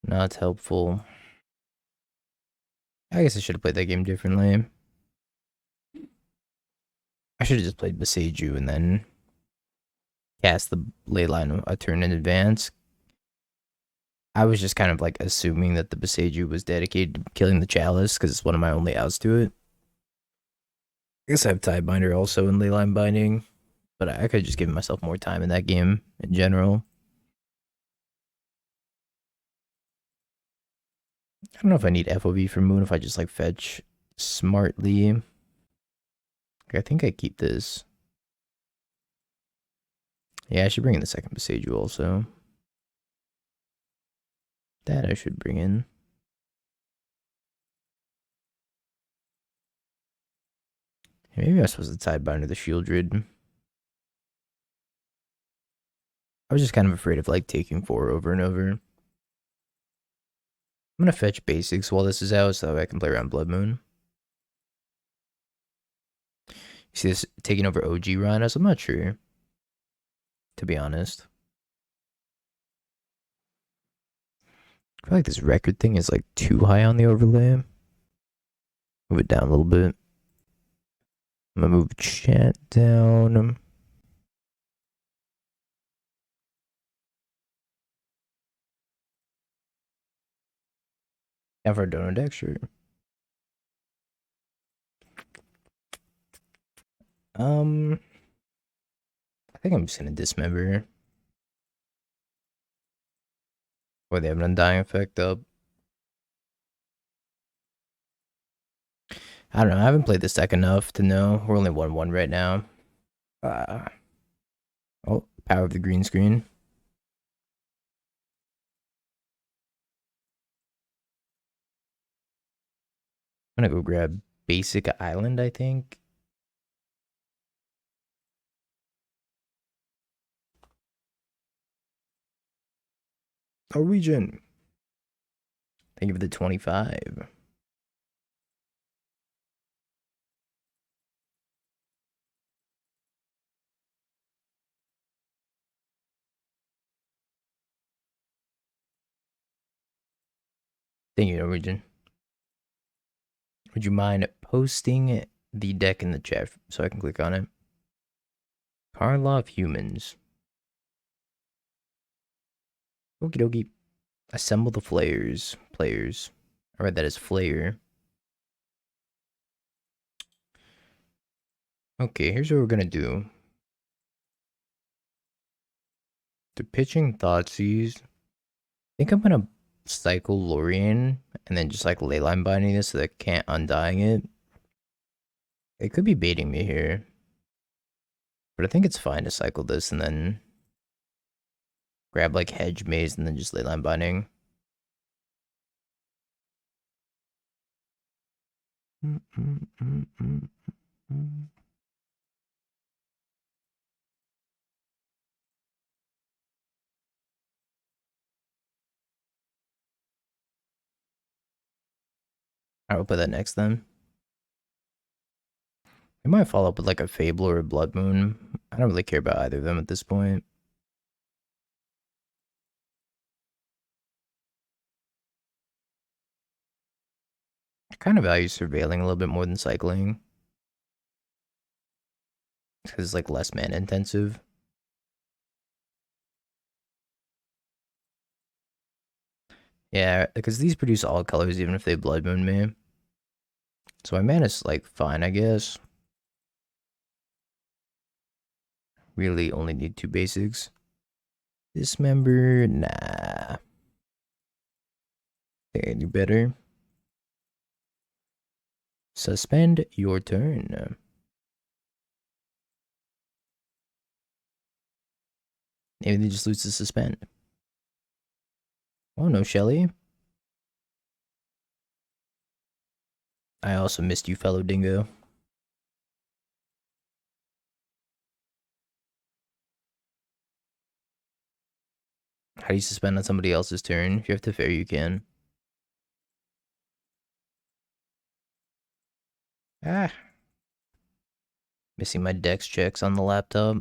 Not helpful. I guess I should have played that game differently. I should have just played Boseiju and then cast the Leyline a turn in advance. I was just kind of like assuming that the Boseiju was dedicated to killing the Chalice because it's one of my only outs to it. I guess I have Tidebinder also in Leyline Binding, but I could have just given myself more time in that game in general. I don't know if I need FOV for Moon if I just like fetch smartly. I think I keep this. Yeah, I should bring in the second Boseiju also. That I should bring in. Maybe I'm supposed to Tidebinder the Shieldred. I was just kind of afraid of like taking 4 over and over. I'm gonna fetch basics while this is out so I can play around Blood Moon. You see this taking over OG Rhinos? I'm not sure, to be honest. I feel like this record thing is like too high on the overlay. Move it down a little bit. I'm gonna move chat down. And for a donor deck, sure. I think I'm just gonna Dismember. Or they have an Undying effect up. I don't know. I haven't played this deck enough to know. We're only 1-1 right now. Oh, power of the green screen. I'm gonna go grab Basic Island, I think. Norwegian. Thank you for the 25. Thank you, Norwegian. Would you mind posting the deck in the chat so I can click on it? Karlov Humans. Okie dokie. Assemble the Players. I read that as Flayer. Okay, here's what we're gonna do. The pitching Thoughtseize. I think I'm gonna cycle Lrien and then just like Leyline Binding this so that I can't Undying it. It could be baiting me here. But I think it's fine to cycle this and then grab like Hedge Maze and then just Leyline Binding. I will play that next then. I might follow up with like a Fable or a Blood Moon. I don't really care about either of them at this point. I kind of value surveilling a little bit more than cycling. Because it's like less mana intensive. Yeah, because these produce all colors even if they Blood Moon me. So my mana's like fine, I guess. Really only need 2 basics. Dismember, nah. Any better? Suspend your turn. Maybe they just lose to suspend. Oh no, Shelly. I also missed you, fellow dingo. How do you suspend on somebody else's turn? If you have to fair, you can. Ah. Missing my dex checks on the laptop.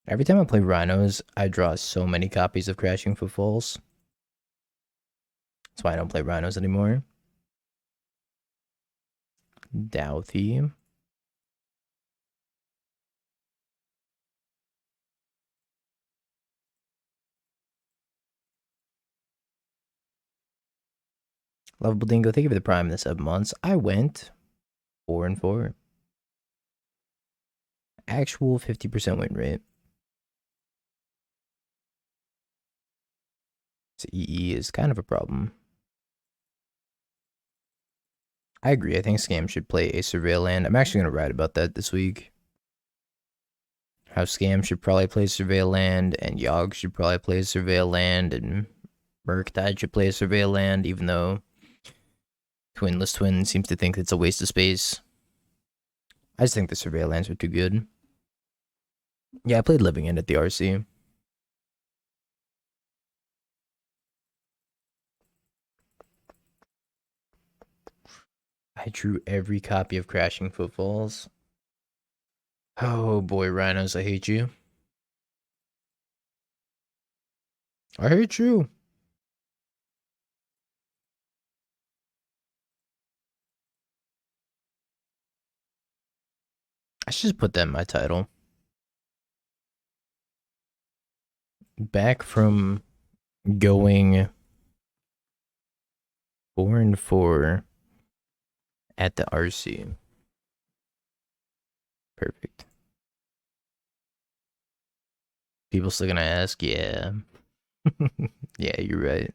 Every time I play Rhinos, I draw so many copies of Crashing Footfalls. That's why I don't play Rhinos anymore. Douthy. Lovable Dingo, thank you for the prime in the 7 months. I went 4-4. Actual 50% win rate. So EE is kind of a problem. I agree. I think Scam should play a Surveil land. I'm actually going to write about that this week. How Scam should probably play Surveil land, and Yogg should probably play Surveil land, and Murktide should play a Surveil land, even though Twinless Twin seems to think it's a waste of space. I just think the Surveil lands are too good. Yeah, I played Living End at the RC. I drew every copy of Crashing Footfalls. Oh boy, Rhinos, I hate you. I hate you. I should just put that in my title. Back from going 4-4 at the RC. Perfect. People still gonna ask, yeah. Yeah, you're right.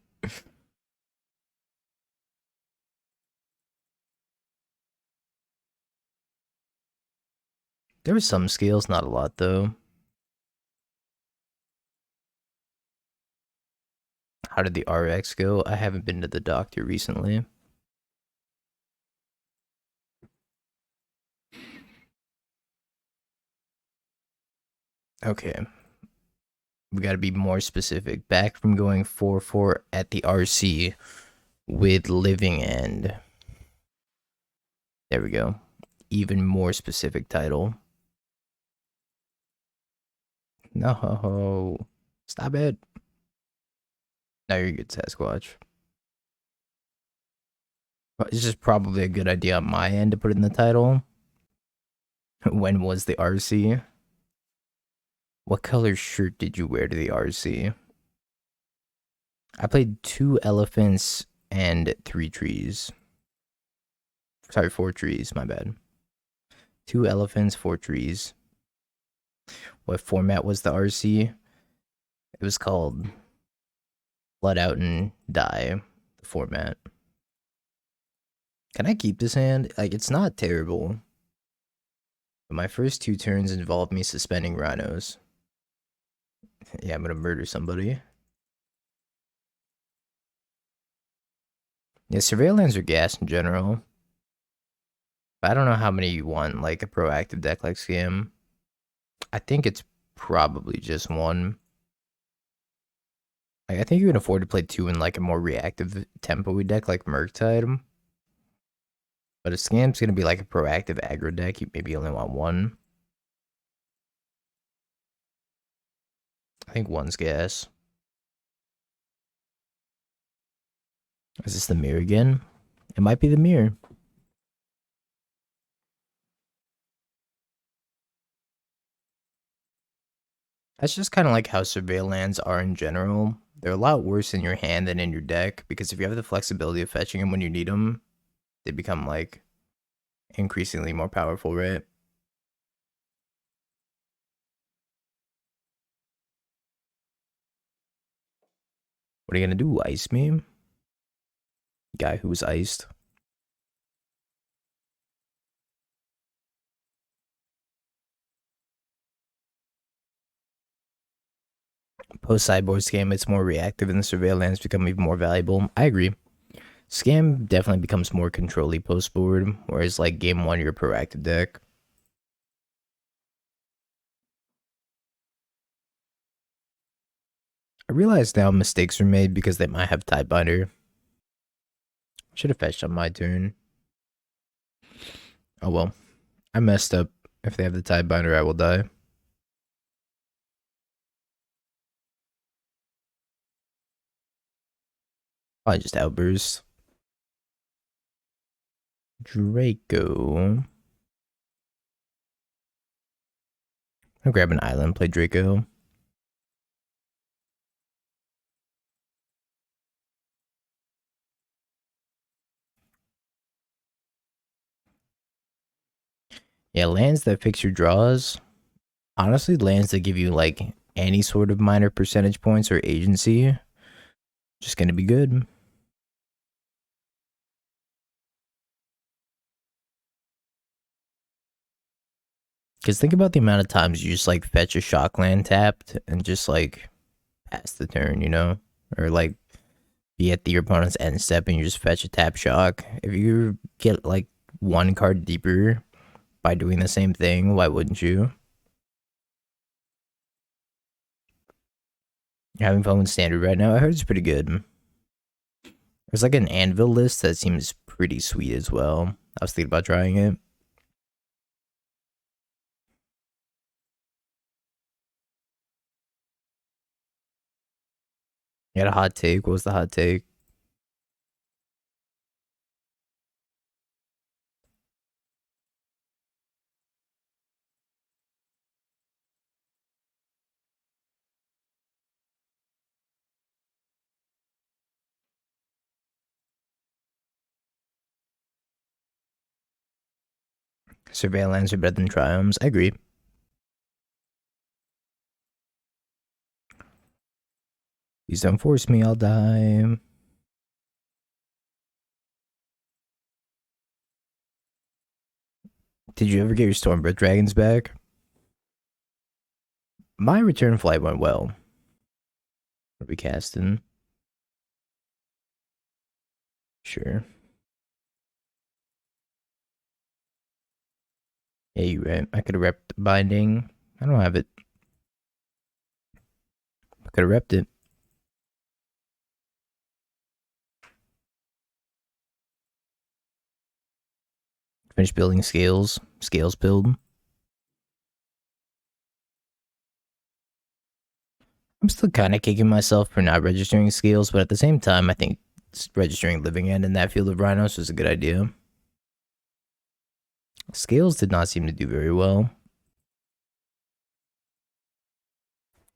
There was some scales, not a lot though. How did the RX go? I haven't been to the doctor recently. Okay. We gotta be more specific. Back from going 4-4 at the RC with Living End. There we go. Even more specific title. No. Stop it. Now you're good, Sasquatch. It's just probably a good idea on my end to put it in the title. When was the RC? What color shirt did you wear to the RC? I played 2 elephants and 3 trees. Sorry, 4 trees, my bad. 2 elephants, 4 trees. What format was the RC? It was called Blood Out and Die, the format. Can I keep this hand? Like, it's not terrible. But my first 2 turns involved me suspending Rhinos. Yeah, I'm gonna murder somebody. Yeah, surveillance are gas in general. But I don't know how many you want, like a proactive deck like Scam. I think it's probably just 1. Like, I think you can afford to play 2 in like a more reactive tempo deck like Murktide. But if Scam's gonna be like a proactive aggro deck, you maybe only want 1. I think 1's gas. Is this the mirror again? It might be the mirror. That's just kind of like how surveil lands are in general. They're a lot worse in your hand than in your deck, because if you have the flexibility of fetching them when you need them, they become like increasingly more powerful, right? What are you gonna do? Ice me? Guy who was iced. Post sideboard scam, it's more reactive and the surveil lands become even more valuable. I agree. Scam definitely becomes more controlly post board, whereas like game one, you're a proactive deck. I realize now mistakes are made because they might have Tidebinder. Should have fetched on my turn. Oh well. I messed up. If they have the Tidebinder, I will die. Probably just Outburst. Draco. I'll grab an island, play Draco. Yeah, lands that fix your draws. Honestly, lands that give you like any sort of minor percentage points or agency, just gonna be good. Because think about the amount of times you just like fetch a shock land tapped and just like pass the turn, you know? Or like be at your opponent's end step and you just fetch a tap shock. If you get like one card deeper by doing the same thing, why wouldn't you? You're having fun with standard right now? I heard it's pretty good. There's like an anvil list that seems pretty sweet as well. I was thinking about trying it. You had a hot take. What was the hot take? Surveillance are better than triumphs. I agree. Please don't force me, I'll die. Did you ever get your Stormbreath Dragons back? My return flight went well. What are we casting? Sure. Yeah, you're right. I could have repped Binding. I don't have it. I could have repped it. Finish building scales. Scales build. I'm still kind of kicking myself for not registering scales, but at the same time, I think registering Living End in that field of Rhinos was a good idea. Scales did not seem to do very well.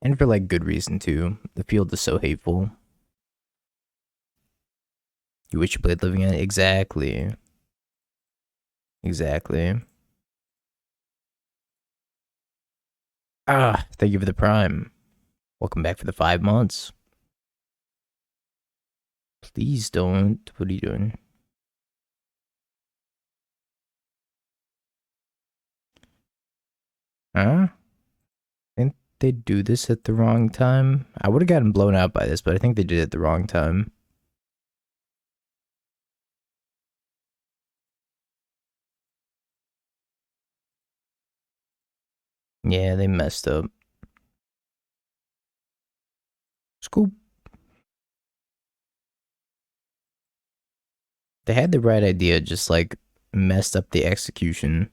And for like good reason too. The field is so hateful. You wish you played Living End? Exactly. Exactly. Ah, thank you for the prime. Welcome back for the 5 months. Please don't. What are you doing? Huh? Didn't they do this at the wrong time? I would have gotten blown out by this, but I think they did it at the wrong time. Yeah, they messed up. Scoop. They had the right idea, just like messed up the execution.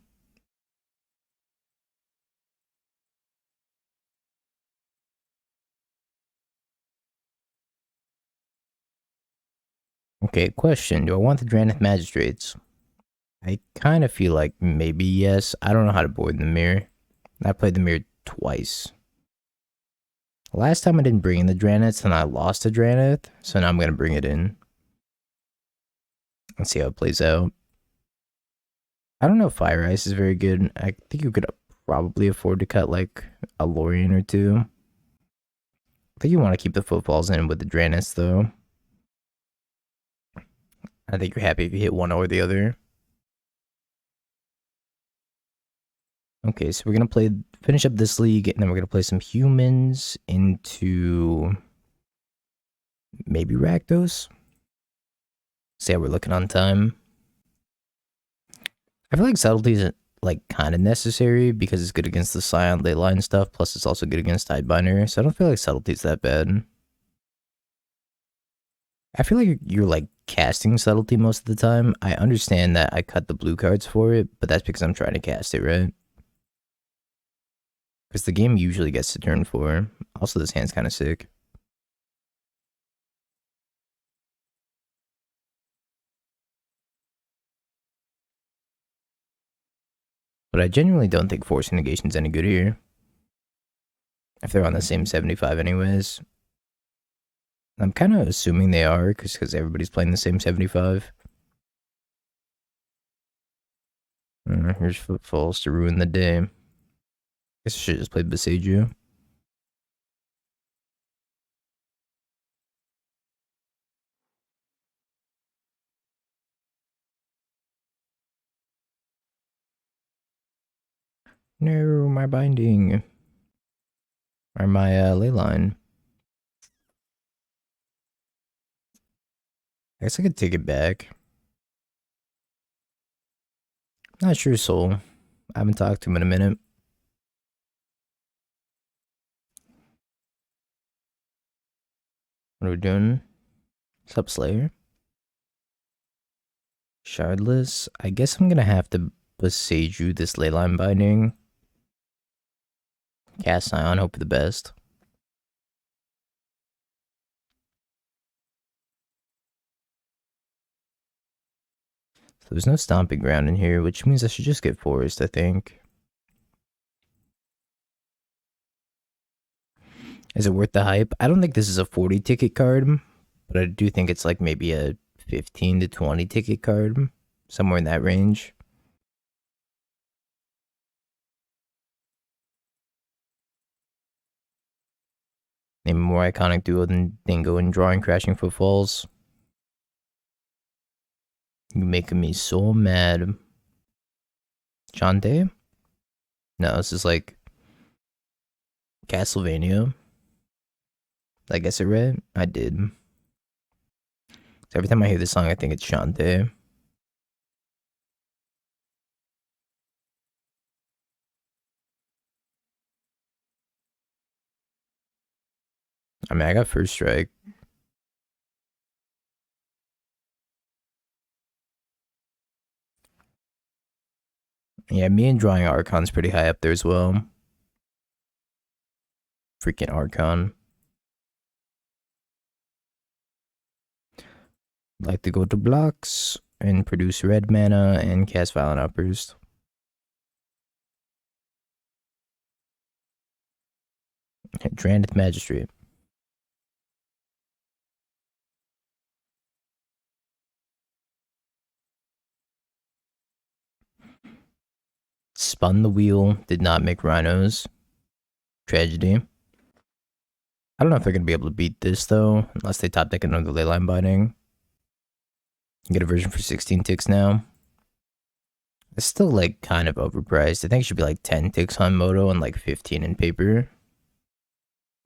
Okay, question. Do I want the Drannith Magistrates? I kind of feel like maybe yes. I don't know how to board the mirror. I played the mirror twice. Last time I didn't bring in the Dranniths and I lost a Drannith, so now I'm gonna bring it in. Let's see how it plays out. I don't know if Fire Ice is very good. I think you could probably afford to cut like a Lrien or two. I think you want to keep the Footfalls in with the Dranniths though. I think you're happy if you hit one or the other. Okay, so we're gonna finish up this league, and then we're gonna play some humans into maybe Rakdos. See how we're looking on time. I feel like Subtlety is like kind of necessary because it's good against the Scion Leyline stuff. Plus, it's also good against Tidebinder. So I don't feel like Subtlety's that bad. I feel like you're like casting Subtlety most of the time. I understand that I cut the blue cards for it, but that's because I'm trying to cast it, right? Because the game usually gets to turn 4. Also, this hand's kind of sick. But I genuinely don't think Force of Negation's any good here. If they're on the same 75 anyways. I'm kind of assuming they are, because everybody's playing the same 75. Here's Footfalls to ruin the day. Guess I should just play Boseiju. No, my binding. Or my Leyline. I guess I could take it back. Not sure, Soul. I haven't talked to him in a minute. What are we doing? Sup, Slayer? Shardless? I guess I'm gonna have to Boseiju this Leyline Binding. Cast Scion, hope for the best. So there's no stomping ground in here, which means I should just get Forest, I think. Is it worth the hype? I don't think this is a 40 ticket card, but I do think it's like maybe a 15 to 20 ticket card, somewhere in that range. Maybe more iconic duo than Dingo and drawing Crashing Footfalls. You're making me so mad. Chante? No, this is like Castlevania. I guess it read? I did. So every time I hear this song, I think it's Chante. I mean, I got first strike. Yeah, me and drawing Archon's pretty high up there as well. Freaking Archon. Like to go to blocks and produce red mana and cast Violent Outburst. Drannith Magistrate. Spun the wheel, did not make Rhinos. Tragedy. I don't know if they're going to be able to beat this though, unless they top deck another Leyline Binding. Get a version for 16 ticks now. It's still like kind of overpriced. I think it should be like 10 ticks on Moto and like 15 in paper.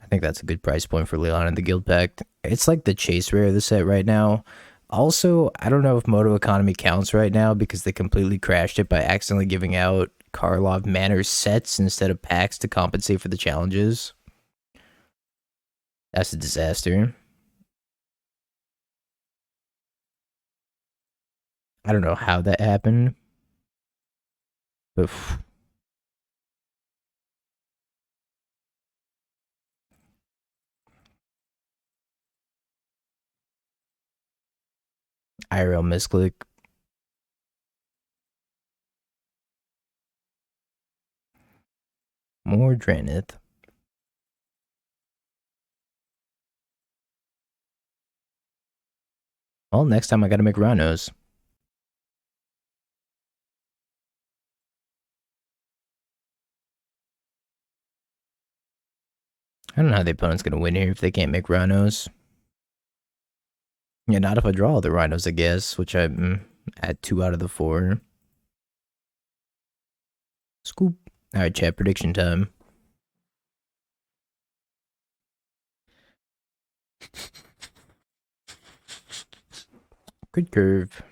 I think that's a good price point for Leyline in the Guildpact. It's like the chase rare of the set right now. Also, I don't know if Moto Economy counts right now because they completely crashed it by accidentally giving out Karlov Manor sets instead of packs to compensate for the challenges. That's a disaster. I don't know how that happened. But IRL misclick. More Drannith. Well, next time I gotta make Rhinos. I don't know how the opponent's gonna win here if they can't make Rhinos. Yeah, not if I draw all the Rhinos, I guess, which I add 2 out of the 4. Scoop. Alright, chat, prediction time. Good curve.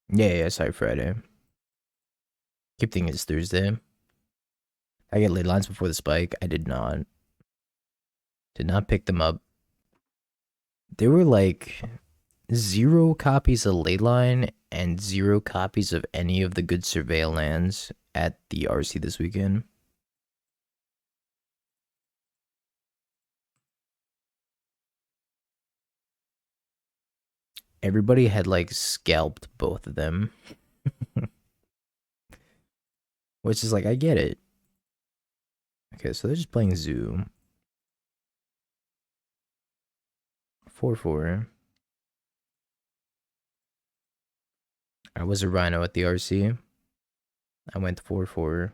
Yeah, sorry, Friday. Keep thinking it's Thursday. I get ley lines before the spike. I did not. Did not pick them up. There were like 0 copies of Leyline and 0 copies of any of the good surveil lands at the RC this weekend. Everybody had like scalped both of them. Which is like, I get it. Okay, so they're just playing Zoo. 4-4. I was a Rhino at the RC. I went 4-4.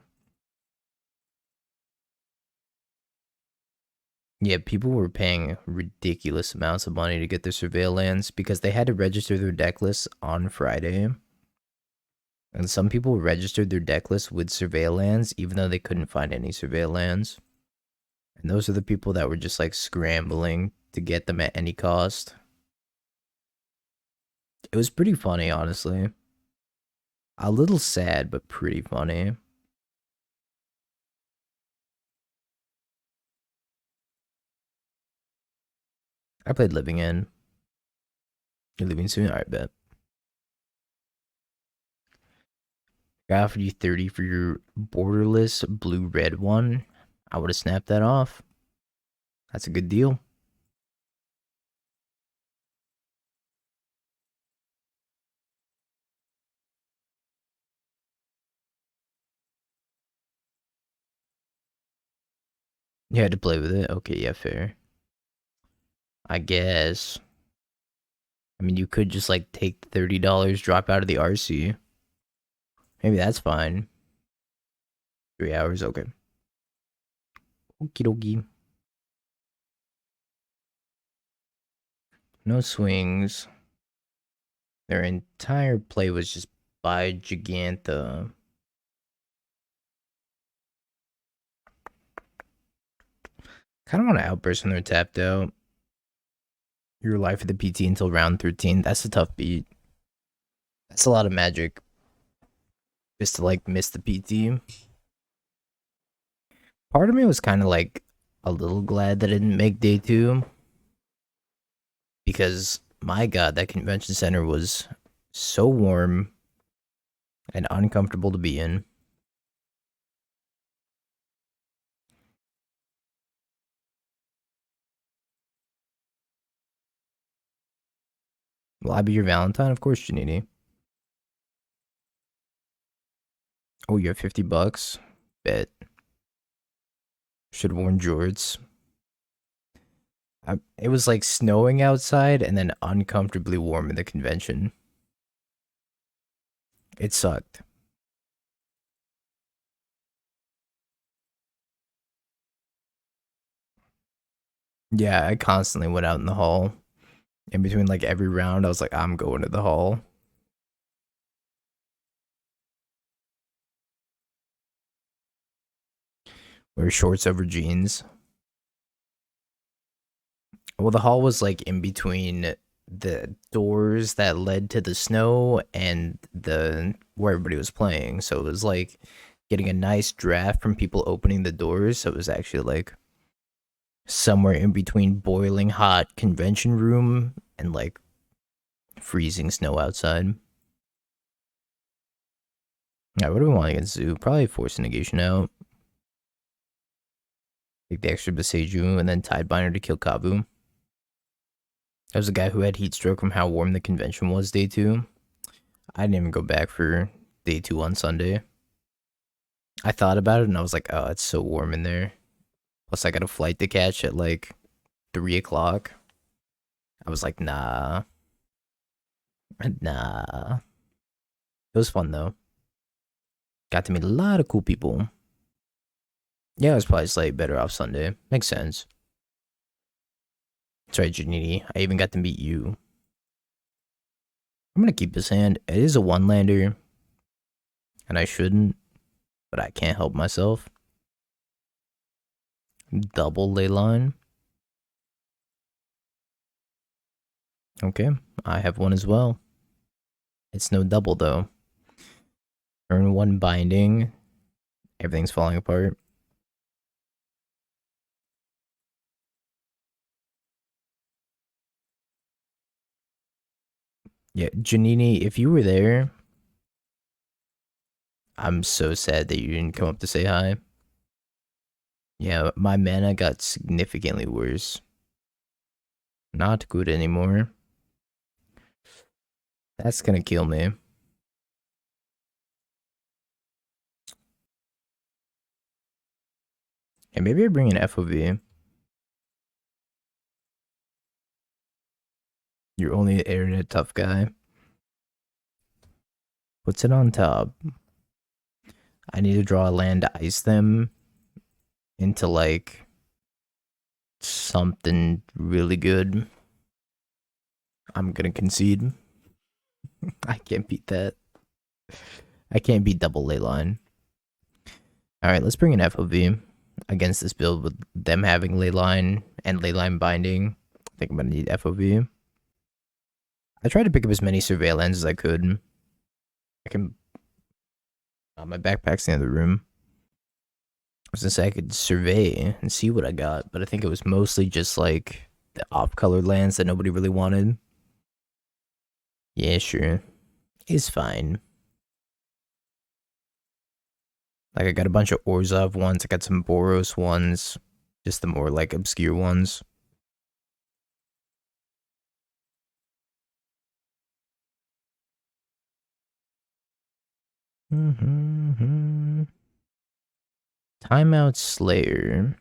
Yeah, people were paying ridiculous amounts of money to get their surveil lands because they had to register their deck lists on Friday. And some people registered their deck list with surveil lands even though they couldn't find any surveil lands. And those are the people that were just like scrambling to get them at any cost. It was pretty funny, honestly. A little sad, but pretty funny. I played Living In. You're leaving soon? Alright, bet. I offered you 30 for your borderless blue-red one. I would have snapped that off. That's a good deal. You had to play with it? Okay, yeah, fair. I guess. I mean, you could just like take $30, drop out of the RC. Maybe that's fine. 3 hours, okay. Okie dokie. No swings. Their entire play was just buy Giganta. Kind of want to outburst when they're tapped out. Your life at the PT until round 13. That's a tough beat. That's a lot of magic. Just to like miss the PT. Part of me was kind of like a little glad that I didn't make day 2. Because my god, that convention center was so warm and uncomfortable to be in. Will I be your Valentine? Of course, Janini. Oh, you have $50? Bet. Should have worn jorts. It was like snowing outside and then uncomfortably warm in the convention. It sucked. Yeah, I constantly went out in the hall. In between like every round, I was like, I'm going to the hall. Wear shorts over jeans. Well, the hall was like in between the doors that led to the snow and the where everybody was playing. So it was like getting a nice draft from people opening the doors. So it was actually like somewhere in between boiling hot convention room and like freezing snow outside. Yeah, what do we want against Zoo? Probably Force of Negation out. Take the extra Boseiju and then Tidebinder to kill Kabu. That was a guy who had heat stroke from how warm the convention was day 2. I didn't even go back for day 2 on Sunday. I thought about it and I was like, oh, it's so warm in there. Plus, I got a flight to catch at like 3 o'clock. I was like, nah. Nah. It was fun though. Got to meet a lot of cool people. Yeah, I was probably slightly better off Sunday. Makes sense. That's right, Janini. I even got to meet you. I'm gonna keep this hand. It is a one-lander. And I shouldn't, but I can't help myself. Double Leyline. Okay, I have one as well. It's no double though. Turn 1 binding. Everything's falling apart. Yeah, Janini, if you were there, I'm so sad that you didn't come up to say hi. Yeah, my mana got significantly worse. Not good anymore. That's gonna kill me. And maybe I bring an FOV. You're only an internet tough guy. Puts it on top. I need to draw a land to ice them into like something really good. I'm gonna concede. I can't beat that. I can't beat double Leyline. Alright, let's bring an FOV against this build with them having Leyline and Leyline Binding. I think I'm gonna need FOV. I tried to pick up as many surveillance as I could. I can... my backpack's in the other room. I was gonna say I could survey and see what I got, but I think it was mostly just like the off-color lands that nobody really wanted. Yeah, sure. It's fine. Like, I got a bunch of Orzhov ones, I got some Boros ones, just the more, like, obscure ones. Timeout Slayer.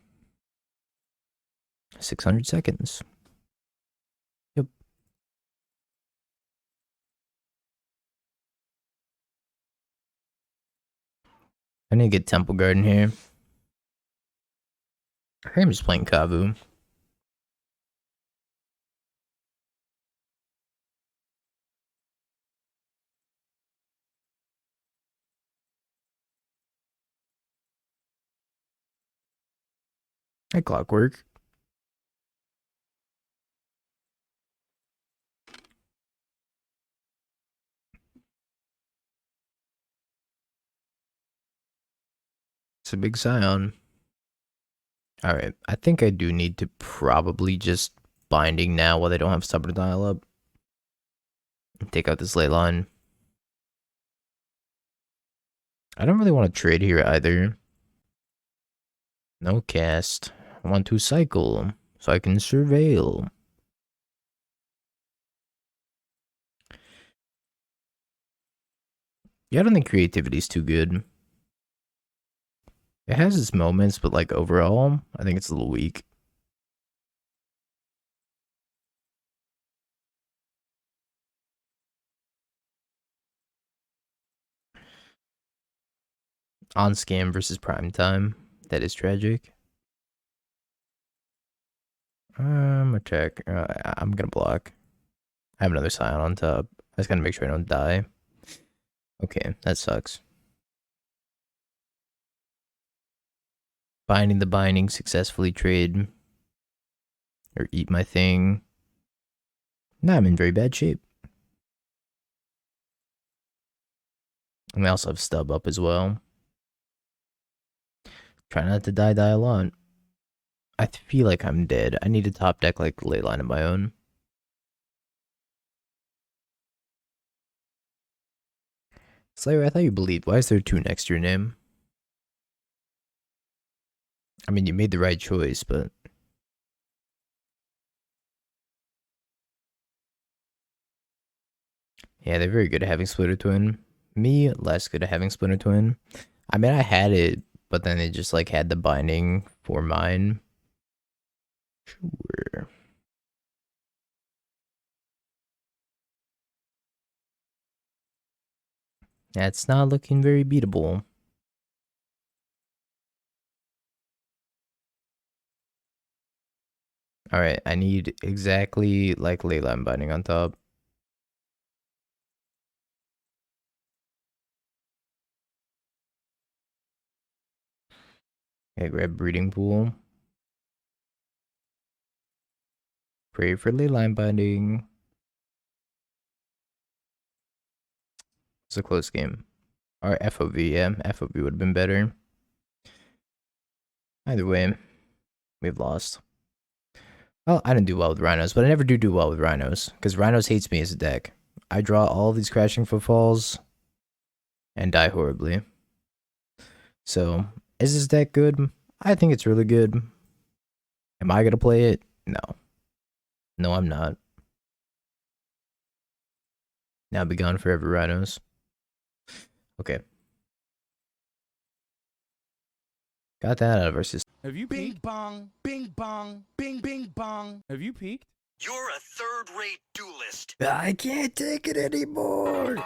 600 seconds. Yep. I need to get Temple Garden here. I think I'm just playing Kavu. Hey, Clockwork. It's a big Scion. Alright, I think I do need to probably just Binding now while they don't have Stubborn Dial up. Take out this Leyline. I don't really want to trade here either. No cast. I want to cycle so I can surveil. Yeah, I don't think creativity is too good. It has its moments, but like overall, I think it's a little weak. On scam versus prime time. That is tragic. Attack. I'm gonna block. I have another Scion on top. I just gotta make sure I don't die. Okay, that sucks. Binding the binding, successfully trade. Or eat my thing. Now I'm in very bad shape. And I also have stub up as well. Try not to die a lot. I feel like I'm dead. I need to top deck like Leyline of my own. Slayer, I thought you believed. Why is there 2 next to your name? I mean, you made the right choice, but... yeah, they're very good at having Splitter Twin. Me, less good at having Splitter Twin. I mean, I had it, but then it just like had the binding for mine. Sure. That's not looking very beatable. Alright, I need exactly like Leyline Binding on top. Okay, grab Breeding Pool. Pray for Leyline Binding. It's a close game. Or FOV, yeah. FOV would have been better. Either way, we've lost. Well, I didn't do well with Rhinos, but I never do well with Rhinos. Because Rhinos hates me as a deck. I draw all these Crashing Footfalls and die horribly. So, is this deck good? I think it's really good. Am I going to play it? No. No, I'm not. Now be gone forever, Rhinos. Okay. Got that out of our system. Have you peeked? Bing bong, bing bong. Have you peeked? You're a third-rate duelist. I can't take it anymore.